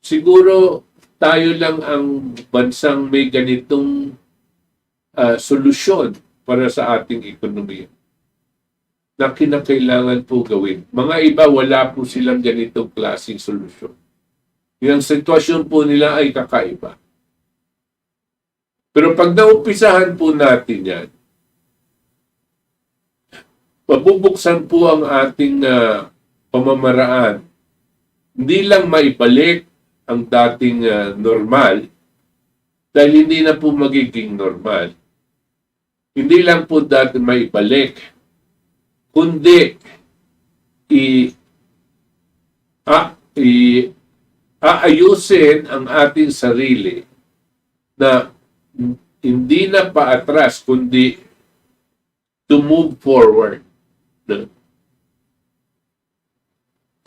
Siguro tayo lang ang bansang may ganitong solusyon para sa ating ekonomiya na kinakailangan po gawin. Mga iba, wala po silang ganitong klaseng solusyon. Yung sitwasyon po nila ay kakaiba. Pero pag naumpisahan po natin yan, mabubuksan po ang ating pamamaraan. Hindi lang maibalik ang dating normal dahil hindi na po magiging normal. Hindi lang po dati maibalik, kundi aayusin ang ating sarili na hindi na paatras, kundi to move forward.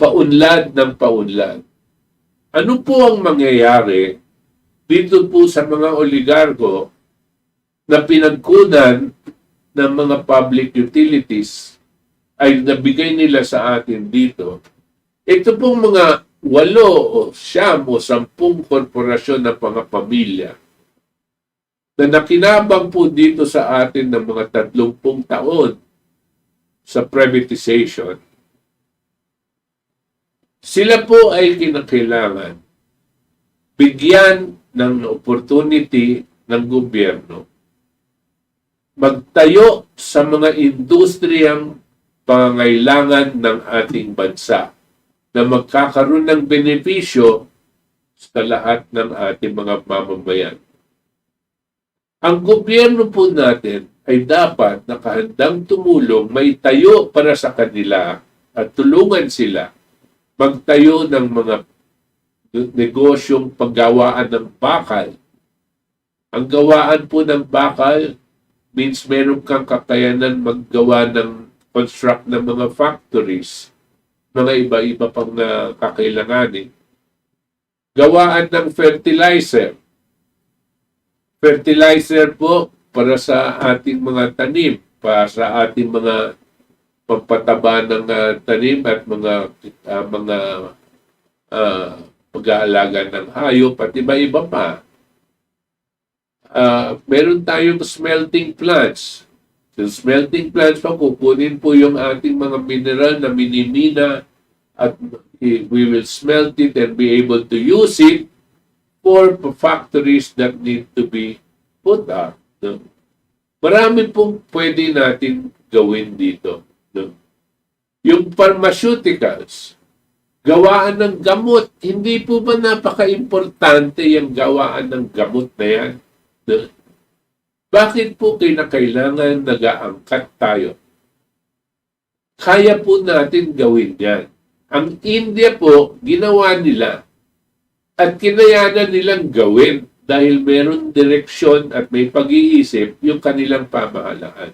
Paunlad ng paunlad. Ano po ang mangyayari dito po sa mga oligarko na pinagkunan ng mga public utilities ay nabigay nila sa atin dito? Ito pong mga 8 o 9 o 10 korporasyon ng mga pamilya na nakinabang po dito sa atin ng mga 30 taon sa privatization. Sila po ay kinakailangan bigyan ng opportunity ng gobyerno magtayo sa mga industriyang pangangailangan ng ating bansa na magkakaroon ng benepisyo sa lahat ng ating mga mamamayan. Ang gobyerno po natin ay dapat nakahandang tumulong, may tayo para sa kanila at tulungan sila magtayo ng mga negosyong paggawaan ng bakal. Ang gawaan po ng bakal means meron kang kakayanan maggawa ng construct ng mga factories, mga iba-iba pang kakailanganin. Gawaan ng fertilizer. Fertilizer po para sa ating mga tanim, para sa ating mga pagpataba ng tanim at mga pag-aalaga ng hayop at iba-iba pa. Meron tayong smelting plants. Yung smelting plants pa, kukunin po yung ating mga mineral na minimina at we will smelt it and be able to use it for factories that need to be put up. No? Marami pong pwede natin gawin dito. No? Yung pharmaceuticals, gawaan ng gamot, hindi po ba napaka-importante yung gawaan ng gamot na yan? No? Bakit po kailangan nag-aangkat tayo? Kaya po natin gawin yan. Ang India po, ginawa nila at kinayanan nilang gawin dahil meron direksyon at may pag-iisip yung kanilang pamahalaan.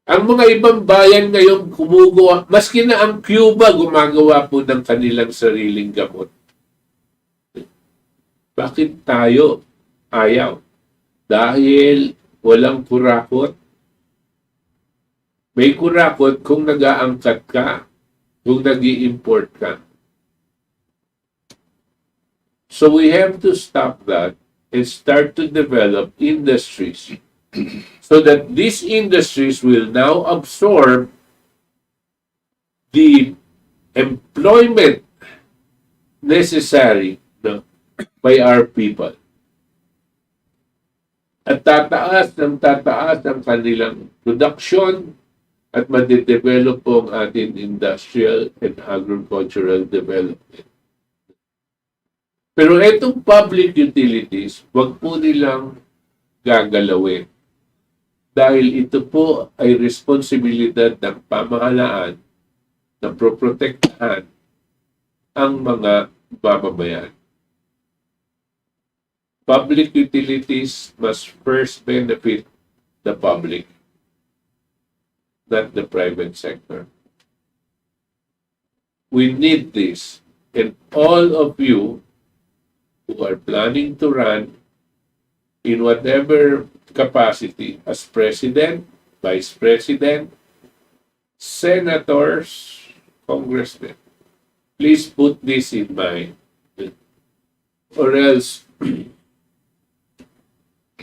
Ang mga ibang bayan ngayon gumagawa, maski na ang Cuba gumagawa po ng kanilang sariling gamot. Bakit tayo ayaw? Dahil walang kurakot. May kurakot kung nag-aangkat ka, kung nag-i-import ka. So we have to stop that and start to develop industries so that these industries will now absorb the employment necessary by our people. At tataas ang kanilang production at madidevelop po ang ating industrial and agricultural development. Pero itong public utilities, wag po nilang gagalawin. Dahil ito po ay responsibilidad ng pamahalaan na proprotektahan ang mga mamamayan. Public utilities must first benefit the public, not the private sector. We need this, and all of you who are planning to run in whatever capacity as president, vice president, senators, congressmen, please put this in mind. Or else,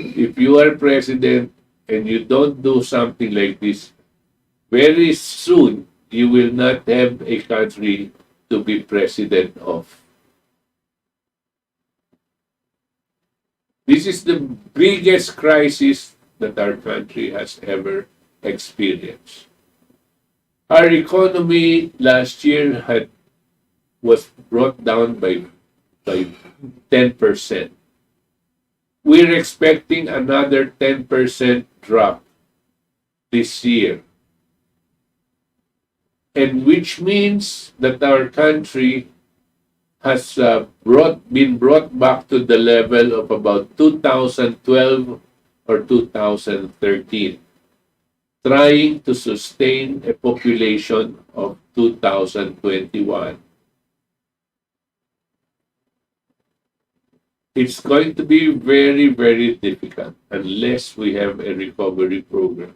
if you are president and you don't do something like this, very soon you will not have a country to be president of. This is the biggest crisis that our country has ever experienced. Our economy last year was brought down by 10%. We're expecting another 10% drop this year. And which means that our country has been brought back to the level of about 2012 or 2013, trying to sustain a population of 2021. It's going to be very, very difficult unless we have a recovery program.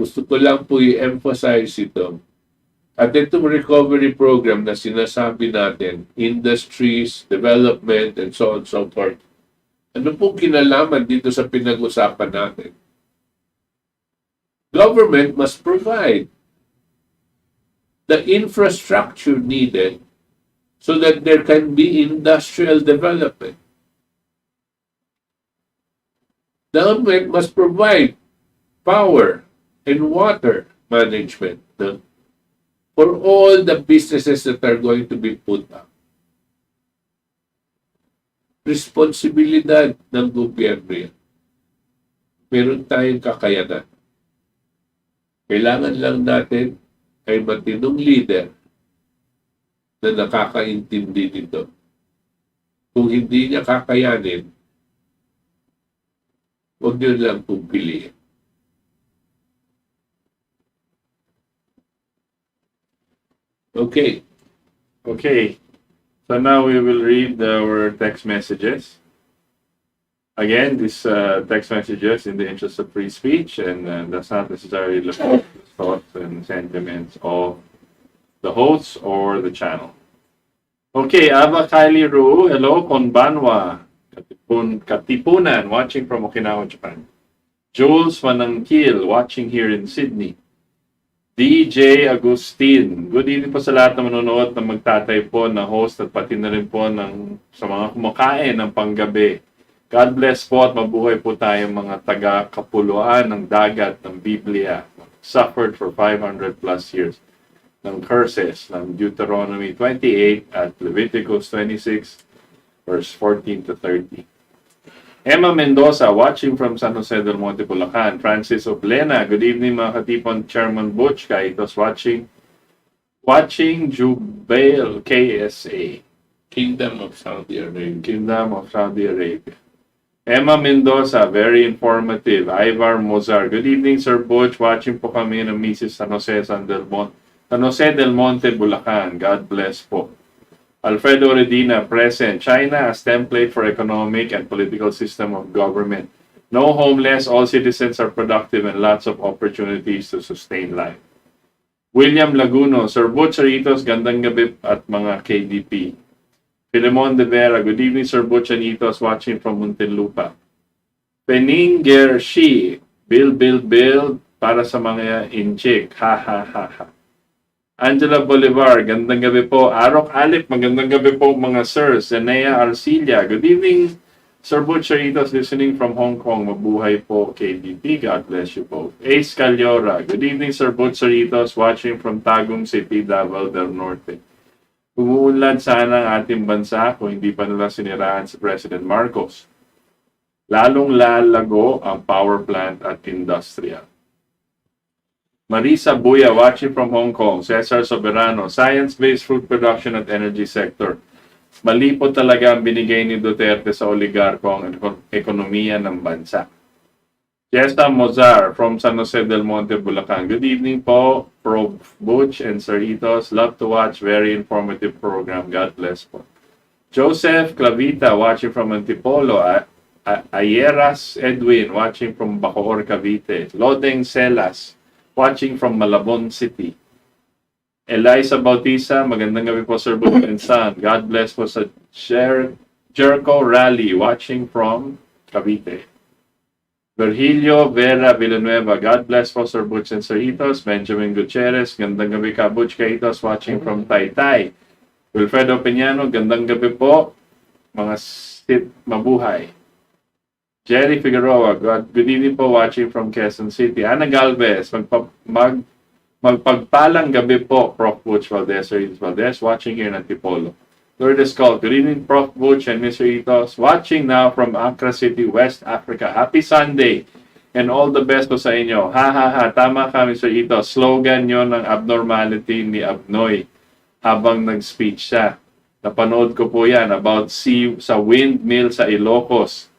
Gusto ko lang po i-emphasize ito. At itong recovery program na sinasabi natin, industries, development, and so on and so forth, ano pong kinalaman dito sa pinag-usapan natin? Government must provide the infrastructure needed so that there can be industrial development. Government must provide power and water management for all the businesses that are going to be put up. responsibilidad ng gobyerno yan. Meron tayong kakayanan. Kailangan lang natin ay matinong leader na nakakaintindi nito. Kung hindi niya kakayanin, huwag niyo lang pumiliin. Okay. Okay. So now we will read our text messages. Again, these text messages in the interest of free speech and does not necessarily look at the thoughts and sentiments of the hosts or the channel. Okay, Ava Kylie Ru, hello, Konbanwa, Katipunan, watching from Okinawa, Japan. Jules Manangkil, watching here in Sydney. DJ Agustin, good evening po sa lahat na manonood na magtatay po na host at pati na rin po sa mga kumakain ng panggabi. God bless po at mabuhay po tayong mga taga-kapuluan ng dagat ng Biblia. Suffered for 500 plus years ng curses ng Deuteronomy 28 at Leviticus 26 verse 14 to 30. Emma Mendoza, watching from San Jose del Monte, Bulacan. Francis Oblena, good evening mga katipon. Chairman Butch, Kaitos, watching Jubail KSA. Kingdom of Saudi Arabia. Kingdom of Saudi Arabia. Emma Mendoza, very informative. Ivar Mozar, good evening Sir Butch, watching po kami ng Mrs. San Jose del Monte, Bulacan. God bless po. Alfredo Redina, present. China as template for economic and political system of government. No homeless, all citizens are productive and lots of opportunities to sustain life. William Laguno, Sir Butch, Ritos, gandang gabi at mga KDP. Filemon de Vera, good evening Sir Butch and Itos, watching from Muntinlupa. Peninger Shi, build, para sa mga inchik. Ha ha ha ha. Angela Bolivar, gandang gabi po. Arok Alip, magandang gabi po mga sirs. Zenea Arcilia, good evening. Sir Butch Ritos, listening from Hong Kong. Mabuhay po KDP. God bless you both. Ace Caliora, good evening Sir Butch Ritos, watching from Tagum City, Davao del Norte. Umuunlad sana ang ating bansa kung hindi pa nila siniraan si President Marcos. Lalong lalago ang power plant at industrial. Marisa Buya, watching from Hong Kong. Cesar Soberano, science-based food production at energy sector. Mali po talaga ang binigay ni Duterte sa oligarko ang ekonomiya ng bansa. Jessa Mozar from San Jose del Monte, Bulacan. Good evening po, Prof. Butch and Sir Itos. Love to watch. Very informative program. God bless po. Joseph Clavita, watching from Antipolo. Ayeras Edwin, watching from Bacoor, Cavite. Lodeng Celas, watching from Malabon City. Eliza Bautista, magandang gabi po Sir Butch and Son. God bless po sa Jericho Rally, watching from Cavite. Virgilio Vera Villanueva, God bless po Sir Butch and Sir Itos. Benjamin Gutierrez, gandang gabi ka Butch Kaitos, watching from Taytay. Wilfredo Peñano, gandang gabi po mga mabuhay. Jerry Figueroa, good evening po, watching from Quezon City. Ana Galvez, magpagpalang gabi po, Prof. Butch Valdes, Sir Itos Valdes, watching here in Antipolo. Lourdes Call, good evening, Prof. Butch and Mr. Itos, watching now from Accra City, West Africa. Happy Sunday and all the best po sa inyo. Ha ha ha, tama ka Mr. Itos. Slogan yon ng abnormality ni Abnoy habang nag-speech siya. Napanood ko po yan about sa windmill sa Ilocos.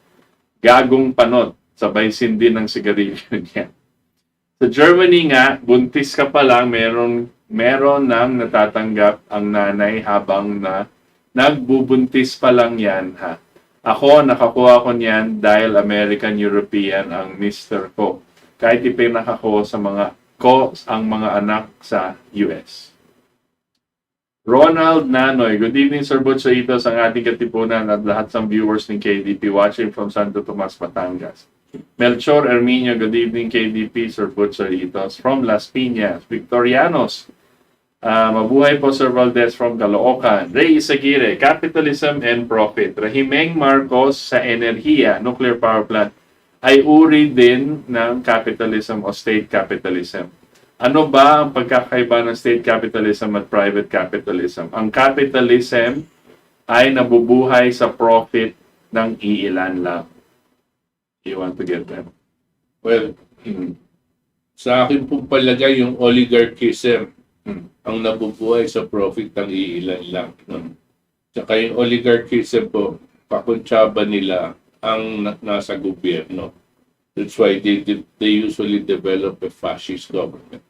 Gagong panot, sabay sindi ng sigarilyo niya. Sa Germany nga, buntis ka pa lang, meron nang natatanggap ang nanay habang nagbubuntis pa lang yan, ha. Ako, nakakuha ko niyan dahil American-European ang mister ko. Kahit ipinaka ko ang mga anak sa US. Ronald Nanoy, good evening Sir Butch Itos, ang ating katipunan at lahat ng viewers ng KDP watching from Santo Tomas, Batangas. Melchor Herminio, good evening KDP, Sir Butch Itos from Las Piñas. Victorianos, mabuhay po Sir Valdes from Caloocan. Ray Isagire, capitalism and profit. Rahimeng Marcos sa enerhiya, nuclear power plant, ay uri din ng capitalism o state capitalism. Ano ba ang pagkakaiba ng state capitalism at private capitalism? Ang capitalism ay nabubuhay sa profit ng iilan lang. You want to get that? Well, Mm. sa akin pong palagay, yung oligarchism Mm. ang nabubuhay sa profit ng iilan lang. No? Tsaka yung oligarchism po, kakuntsaba nila ang nasa gobyerno. That's why they usually develop a fascist government.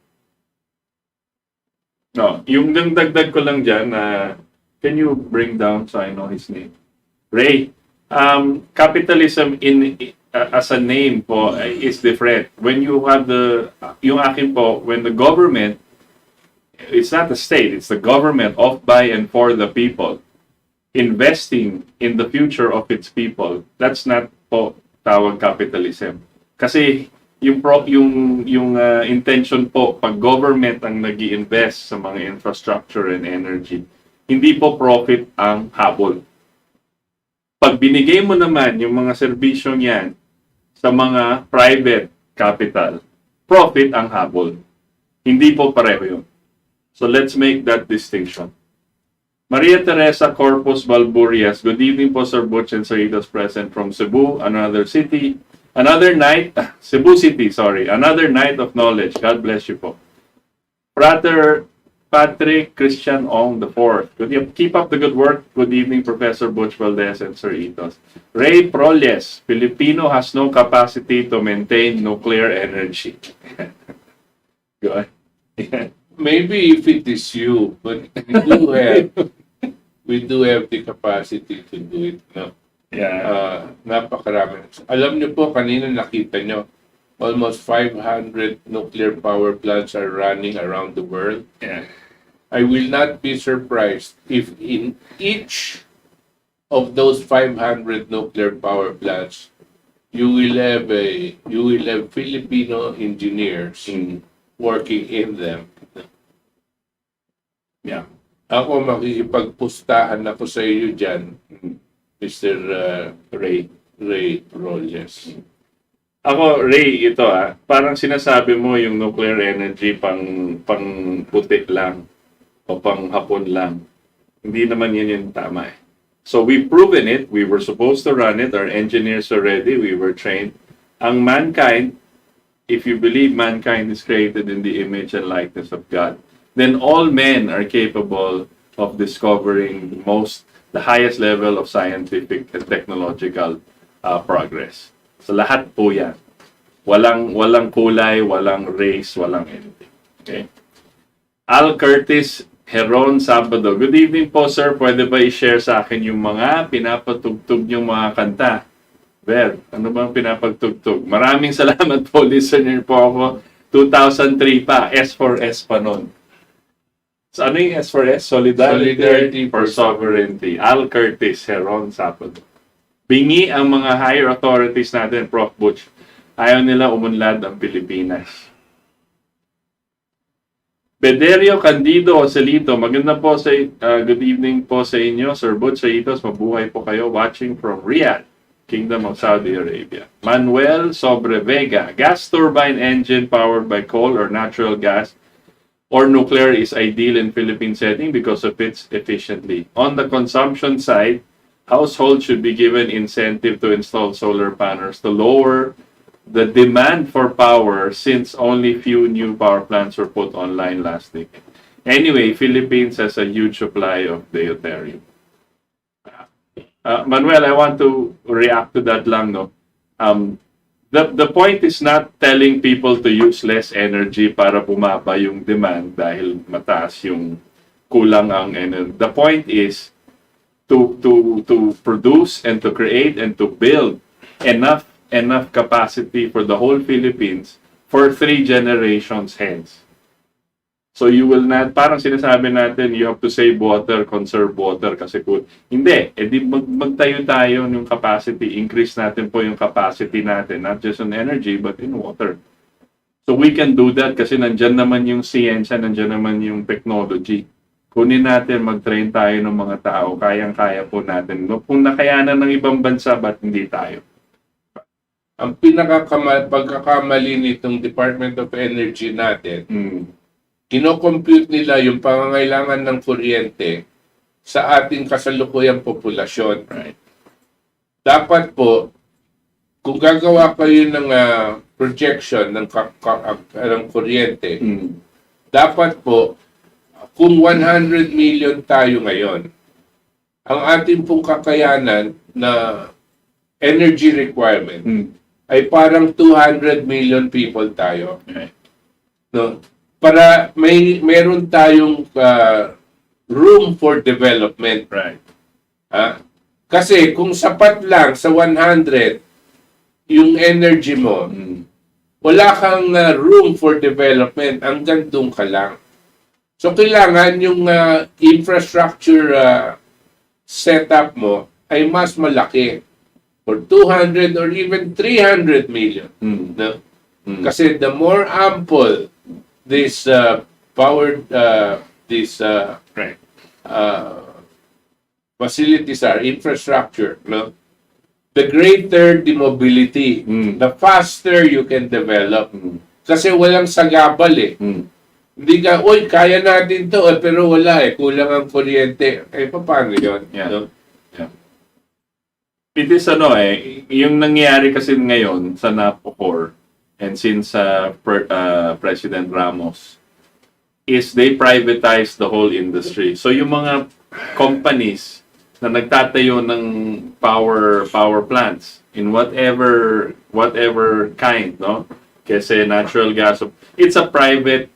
No, yung dagdag ko lang dyan, can you bring down so I know his name? Ray, capitalism as a name po is different. When you have yung akin po, when the government, it's not the state, it's the government of, by, and for the people, investing in the future of its people, that's not po tawag capitalism. Kasi yung intention po pag government ang nag-i-invest sa mga infrastructure and energy, hindi po profit ang habol. Pag binigay mo naman yung mga serbisyong yan sa mga private capital, profit ang habol. Hindi po pareho yun. So let's make that distinction. Maria Teresa Corpus Balburias, good evening po Sir Butch and Sir Itos present from Cebu, another night of knowledge. God bless you po. Frater Patrick Christian Ong IV, keep up the good work. Good evening Professor Butch Valdes and Sir Itos. Ray Proles, Filipino has no capacity to maintain nuclear energy. Good. Maybe if it is you, but we do have the capacity to do it. No? Yeah. Napakarami. Alam niyo po, kanina nakita niyo, almost 500 nuclear power plants are running around the world. Yeah. I will not be surprised if in each of those 500 nuclear power plants, you will have Filipino engineers working in them. Yeah. Ako makikipagpustahan ako sa iyo dyan, Mr. Ray Roles. Ako, Ray, ito parang sinasabi mo yung nuclear energy pang puti lang o pang hapon lang. Hindi naman yun yung tama eh. So we've proven it, we were supposed to run it, our engineers are ready, we were trained. Ang mankind, if you believe mankind is created in the image and likeness of God, then all men are capable of discovering the highest level of scientific and technological progress. So lahat po yan. Walang kulay, walang race, walang anything. Okay? Al Curtis Heron Sabado. Good evening po sir. Pwede ba i-share sa akin yung mga pinapatugtog yung mga kanta? Ver, ano bang pinapagtugtog? Maraming salamat po. Listener po ako. 2003 pa. S4S pa nun. So ano yung S4S? Solidarity for Sovereignty. Al Curtis Heron Sabado. Bingi ang mga higher authorities natin, Prof. Butch. Ayaw nila umunlad ang Pilipinas. Bederio Candido Ocelito, maganda po good evening po sa inyo, Sir Butch, sa Itos, mabuhay po kayo watching from Riyadh, Kingdom of Saudi Arabia. Manuel Sobre Vega, gas turbine engine powered by coal or natural gas or nuclear is ideal in Philippine setting because of its efficiently. On the consumption side, households should be given incentive to install solar panels to lower the demand for power since only few new power plants were put online last decade. Anyway, Philippines has a huge supply of deuterium. Manuel, I want to react to that lang, no? The point is not telling people to use less energy para bumaba yung demand dahil mataas yung kulang ang energy. The point is to produce and to create and to build enough capacity for the whole Philippines for 3 generations hence. So you will not, parang sinasabi natin, you have to save water, conserve water, kasi hindi, edi magtayo tayo ng capacity, increase natin po yung capacity natin, not just on energy, but in water. So we can do that kasi nandyan naman yung siyensya, nandyan naman yung technology. Kunin natin, mag-train tayo ng mga tao, kayang-kaya po natin. Kung nakayanan ng ibang bansa, ba't hindi tayo? Ang pagkakamali nitong Department of Energy natin, kino-compute nila yung pangangailangan ng kuryente sa ating kasalukuyang populasyon. Right. dapat po, kung gagawa kayo ng projection ng kuryente, dapat po, kung 100 million tayo ngayon, ang ating pong kakayanan na energy requirement ay parang 200 million people tayo. Okay. No? Para meron tayong room for development. Right. Kasi kung sapat lang sa 100 yung energy mo, wala kang room for development, hanggang doon ka lang. So kailangan yung infrastructure setup mo ay mas malaki, for 200 or even 300 million. No? Kasi the more ample this Right. facilities are, infrastructure, no? The greater the mobility, the faster you can develop. Kasi walang sagabal eh. Hindi ka, oy, kaya natin to, pero wala eh, kulang ang kuryente. Paano yun? Yeah. No? It is yung nangyayari kasi ngayon sa NAPOCOR and since President Ramos is they privatize the whole industry. So yung mga companies na nagtatayo ng power plants in whatever kind, no? Kasi natural gas, it's a private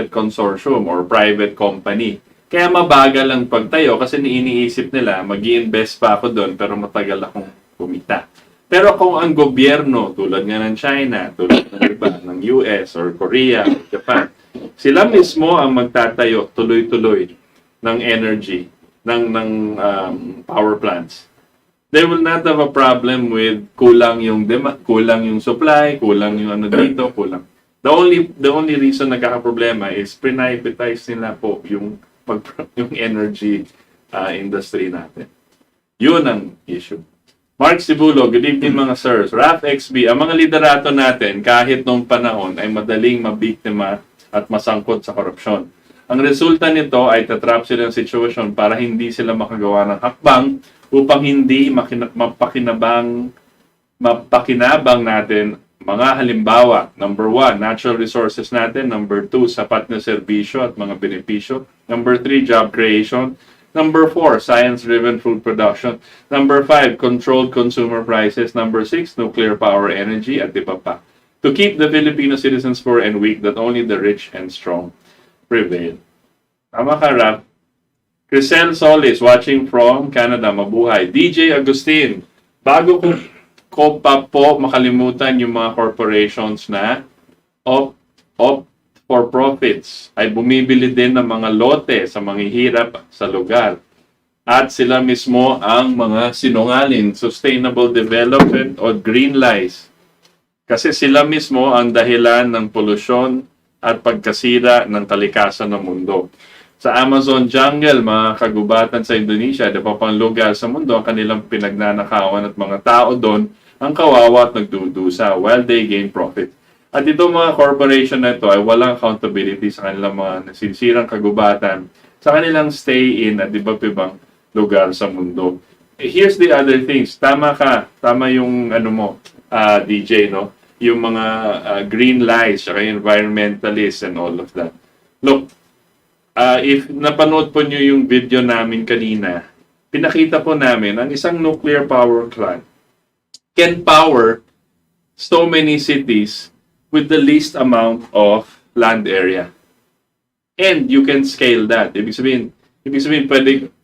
consortium or private company. Kaya mabagal ang pagtayo kasi iniisip nila, mag-i-invest pa ako doon pero matagal akong kumita. Pero kung ang gobyerno, tulad nga ng China, tulad ng iba, ng US or Korea or Japan, sila mismo ang magtatayo tuloy-tuloy ng energy, ng power plants. They will not have a problem with kulang yung kulang yung supply, kulang yung ano dito, kulang. The only reason nagkakaproblema is privatize nila po yung energy industry natin. Yun ang issue. Mark Sibulo, good evening mga sirs. Raf XB, ang mga liderato natin kahit noong panahon ay madaling mabiktima at masangkot sa korupsyon. Ang resulta nito ay tatrap sila ng sitwasyon para hindi sila makagawa ng hakbang upang hindi mapakinabang natin mga halimbawa. Number 1, natural resources natin. Number 2, sapat na serbisyo at mga benepisyo. Number 3, job creation. Number 4, science-driven food production. Number 5, controlled consumer prices. Number 6, nuclear power energy at iba pa. To keep the Filipino citizens poor and weak, that only the rich and strong prevail. Tama ka, Rap. Crisel Solis, watching from Canada, mabuhay. DJ Agustin, bago ko pa po makalimutan yung mga corporations na opt for profits ay bumibili din ng mga lote sa manghihirap sa lugar. At sila mismo ang mga sinungaling, sustainable development o green lies. Kasi sila mismo ang dahilan ng polusyon at pagkasira ng kalikasan ng mundo. Sa Amazon jungle, mga kagubatan sa Indonesia, at pa pang lugar sa mundo, ang kanilang pinagnanakawan at mga tao doon ang kawawa at nagdudusa while they gain profit. At itong mga corporation na ito ay walang accountability sa kanilang mga nasisirang kagubatan, sa kanilang stay-in at iba't ibang lugar sa mundo. Here's the other things. Tama ka. Tama yung DJ, no? Yung mga green lies, saka environmentalists and all of that. Look, if napanood po nyo yung video namin kanina, pinakita po namin ang isang nuclear power plant can power so many cities with the least amount of land area. And you can scale that. Ibig sabihin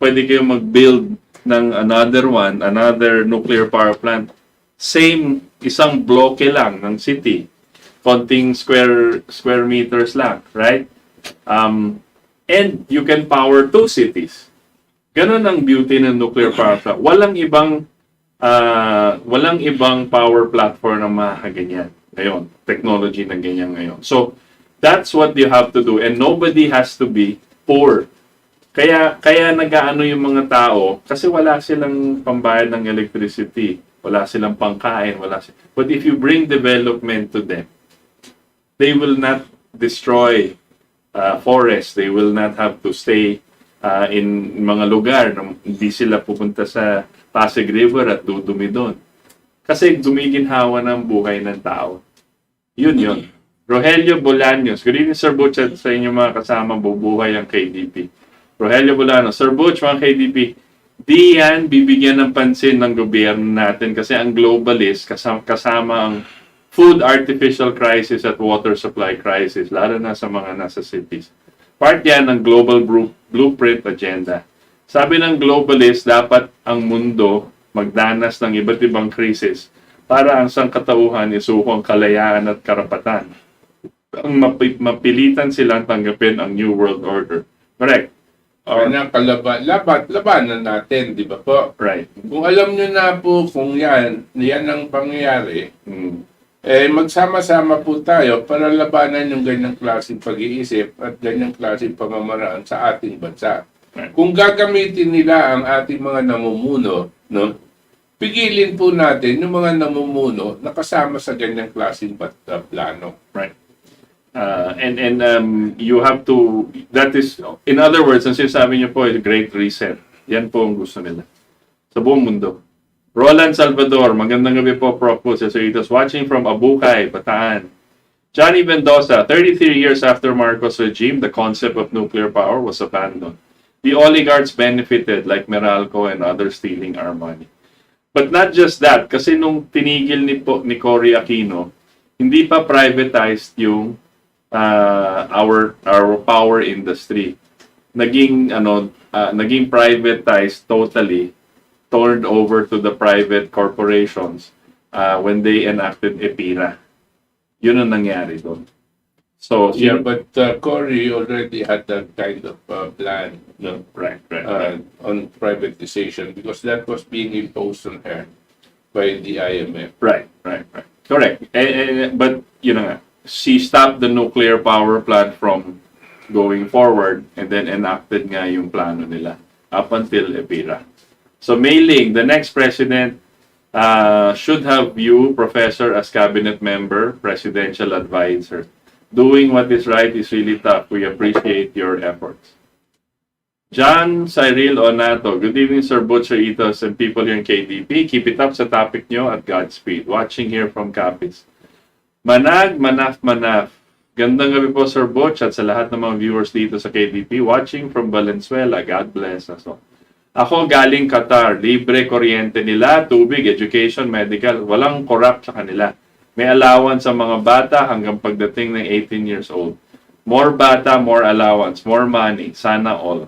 pwede kayo mag-build ng another nuclear power plant. Same, isang bloke lang ng city. Konting square meters lang, right? And you can power 2 cities. Ganun ang beauty ng nuclear power plant. Walang ibang power platform na makaganyan ngayon. Technology na ganyan ngayon. So, that's what you have to do. And nobody has to be poor. Kaya nag-aano yung mga tao kasi wala silang pambayad ng electricity. Wala silang pangkain. But if you bring development to them, they will not destroy forests. They will not have to stay in mga lugar na hindi sila pupunta sa Pasig River at dudumi doon. Kasi gumiginhawa ng buhay ng tao. Yun. Rogelio Bolaños. Good evening, Sir Butch, at sa inyong mga kasama bubuhay ang KDP. Rogelio Bolaños. Sir Butch, mga KDP, di yan bibigyan ng pansin ng gobyerno natin kasi ang globalist kasama ang food artificial crisis at water supply crisis, lalo na sa mga nasa cities. Part yan ng global blueprint agenda. Sabi ng globalist, dapat ang mundo magdanas ng iba't ibang krisis para ang sangkatauhan isuko ang kalayaan at karapatan. Ang mapilitan silang tanggapin ang New World Order. Correct. Labanan natin, di ba po? Right. Kung alam nyo na po kung yan ang pangyayari, magsama-sama po tayo para labanan yung ganyang klaseng pag-iisip at ganyang klaseng pamamaraan sa ating bansa. Right. Kung gagamitin nila ang ating mga namumuno, no, pigilin po natin yung mga namumuno na kasama sa ganyang klaseng plano. Right. You have to, that is, in other words, ang sinasabi niyo po is great reset. Yan po ang gusto nila. Sa buong mundo. Roland Salvador, magandang gabi po, Prof. Sesoritos, watching from Abukay, Bataan. Johnny Mendoza, 33 years after Marcos regime, the concept of nuclear power was abandoned. The oligarchs benefited like Meralco and others stealing our money. But not just that, kasi nung tinigil ni Cory Aquino, hindi pa privatized yung our power industry. Naging privatized totally, turned over to the private corporations when they enacted EPIRA. Yun ang nangyari doon. So Yeah, but Cory already had that kind of plan, no? right. On privatization because that was being imposed on her by the IMF. Right. Correct. But, she stopped the nuclear power plant from going forward and then enacted nga yung plano nila up until EPIRA. So, Mei-Ling, the next president should have you, Professor, as cabinet member, presidential advisor. Doing what is right is really tough. We appreciate your efforts. John Cyril Onato, good evening, Sir Butch, Itos, and people here in KDP. Keep it up sa topic nyo at Godspeed. Watching here from Capiz. Manag, manaf. Gandang gabi po, Sir Butch, at sa lahat ng mga viewers dito sa KDP. Watching from Valenzuela. God bless us all. Ako galing Qatar. Libre kuryente nila, tubig, education, medical. Walang corrupt sa kanila. May allowance sa mga bata hanggang pagdating ng 18 years old. More bata, more allowance, more money. Sana all.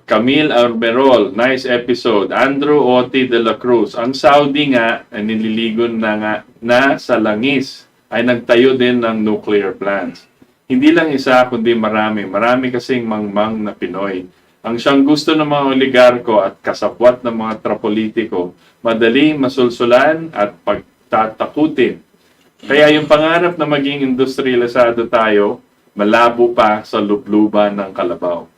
Camille Arberol, nice episode. Andrew Oti de la Cruz. Ang Saudi nga, nililigon na sa langis, ay nagtayo din ng nuclear plants. Hindi lang isa, kundi marami. Marami kasing mangmang na Pinoy. Ang siyang gusto ng mga oligarko at kasabwat ng mga trapolitiko, madaling masulsulan at pagtatakutin. Kaya yung pangarap na maging industrialisado tayo, malabo pa sa lubluban ng kalabaw.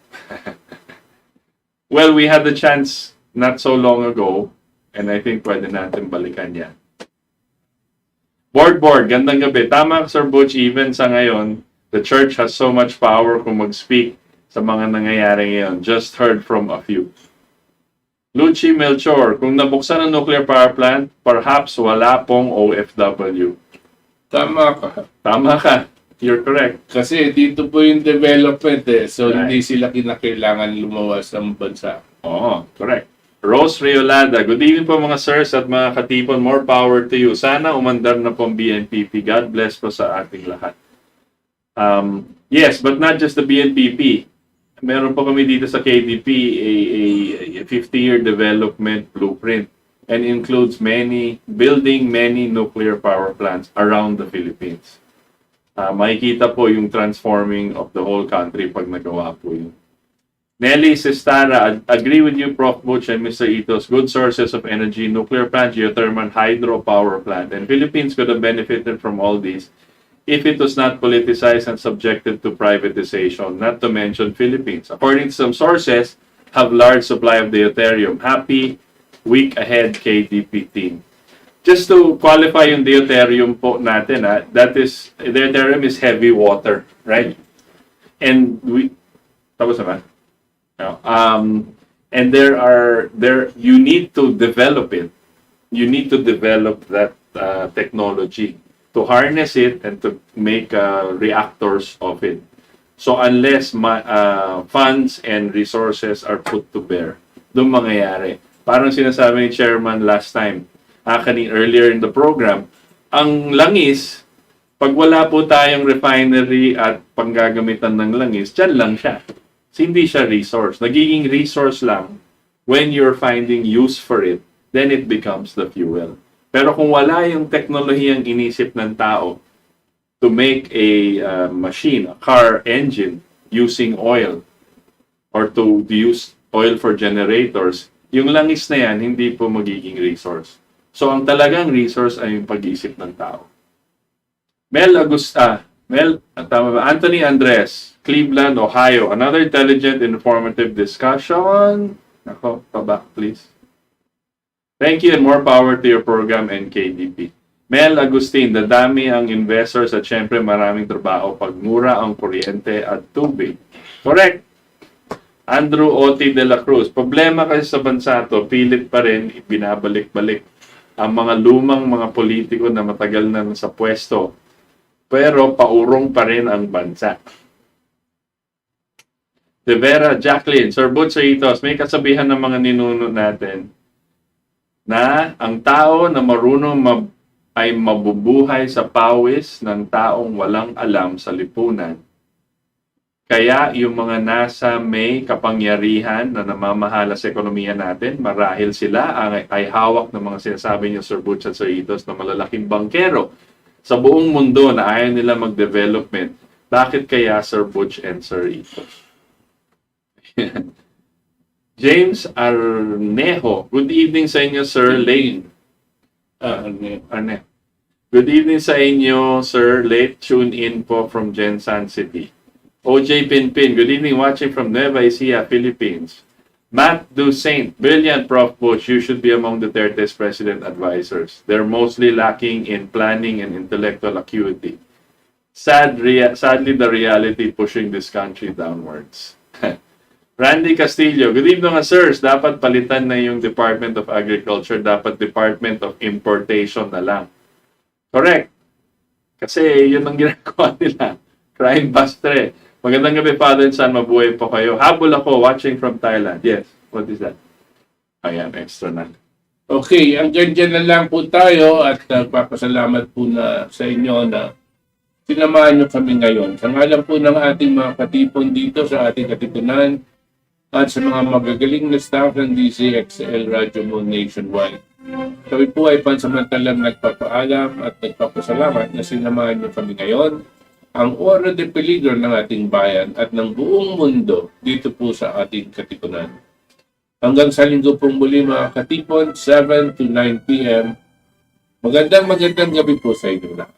Well, we had the chance not so long ago, and I think pwede natin balikan yan. Board, gandang gabi. Tama, Sir Butch, even sa ngayon, the church has so much power kung mag-speak sa mga nangyayari ngayon. Just heard from a few. Luchi Melchor, kung nabuksan ang nuclear power plant, perhaps wala pong OFW. Tama ka. You're correct. Kasi dito po yung development so Right. hindi sila kinakailangan lumawas ng bansa. Oo, correct. Rose Riolada, good evening po mga sirs at mga katipon. More power to you. Sana umandar na pong BNPP. God bless po sa ating lahat. Yes, but not just the BNPP. Meron po kami dito sa KDP a 50-year development blueprint and includes building many nuclear power plants around the Philippines. Makikita po yung transforming of the whole country pag nagawa po yun. Nelly Sestara, agree with you, Prof. Butch and Mr. Itos. Good sources of energy, nuclear plant, geothermal, hydro power plant. And Philippines could have benefited from all these if it was not politicized and subjected to privatization, not to mention Philippines. According to some sources, have large supply of deuterium. Happy week ahead, KDP team. Just to qualify yung deuterium po natin, deuterium is heavy water, right? And Tapos naman. No. And you need to develop it. You need to develop that technology to harness it and to make reactors of it. So unless funds and resources are put to bear, doon mangyayari. Parang sinasabi ni Chairman last time, earlier in the program, ang langis, pag wala po tayong refinery at panggagamitan ng langis, dyan lang siya. Hindi siya resource. Nagiging resource lang when you're finding use for it, then it becomes the fuel. Pero kung wala yung teknolohiyang inisip ng tao to make a machine, a car engine, using oil, or to use oil for generators, yung langis na yan, hindi po magiging resource. So, ang talagang resource ay yung pag-iisip ng tao. Tama ba? Anthony Andres, Cleveland, Ohio. Another intelligent, informative discussion. Ako, back please. Thank you and more power to your program and KDP. Mel Agustin, dadami ang investors at syempre maraming trabaho pag mura ang kuryente at tubig. Correct. Andrew Oti de la Cruz, problema kasi sa bansa to, pilit pa rin binabalik-balik ang mga lumang mga politiko na matagal na sa pwesto. Pero paurong pa rin ang bansa. De Vera Jacqueline, Sir Butch, may kasabihan ng mga ninuno natin na ang tao na marunong ay mabubuhay sa pawis ng taong walang alam sa lipunan. Kaya yung mga nasa may kapangyarihan na namamahala sa ekonomiya natin, marahil sila ay hawak ng mga sinasabi niyo, Sir Butch at Sir Itos, na malalaking bangkero sa buong mundo na ayaw nila mag-development. Bakit kaya, Sir Butch and Sir Itos? James Arnejo, good evening sa inyo, Sir Lane. Arne. Good evening sa inyo, Sir. Late tune in po from Jensan City. OJ Pinpin, good evening, watching from Nueva Ecija, Philippines. Matt Dusaint, brilliant, Prof. Butch. You should be among Duterte's president advisors. They're mostly lacking in planning and intellectual acuity. Sadly, the reality pushing this country downwards. Randy Castillo, good evening, sirs. Dapat palitan na yung Department of Agriculture. Dapat Department of Importation na lang. Correct. Kasi yun ang ginagawa nila. Crime buster. Magandang gabi, Father and Son. Mabuhay po kayo. Habol ako, watching from Thailand. Yes. What is that? Ayan, extra na. Okay, hanggang dyan na lang po tayo at nagpapasalamat po na sa inyo na sinamahan nyo kami ngayon. Sa ngalan po ng ating mga katipon dito sa ating katipunan at sa mga magagaling na staff ng DCXL Radio Mo Nationwide. Kami po ay pansamantalang nagpapaalam at nagpapasalamat na sinamahan nyo kami ngayon, ang ora de peligro ng ating bayan at ng buong mundo dito po sa ating katipunan. Hanggang sa linggo pong muli mga katipon, 7 to 9 p.m. Magandang gabi po sa inyo lahat.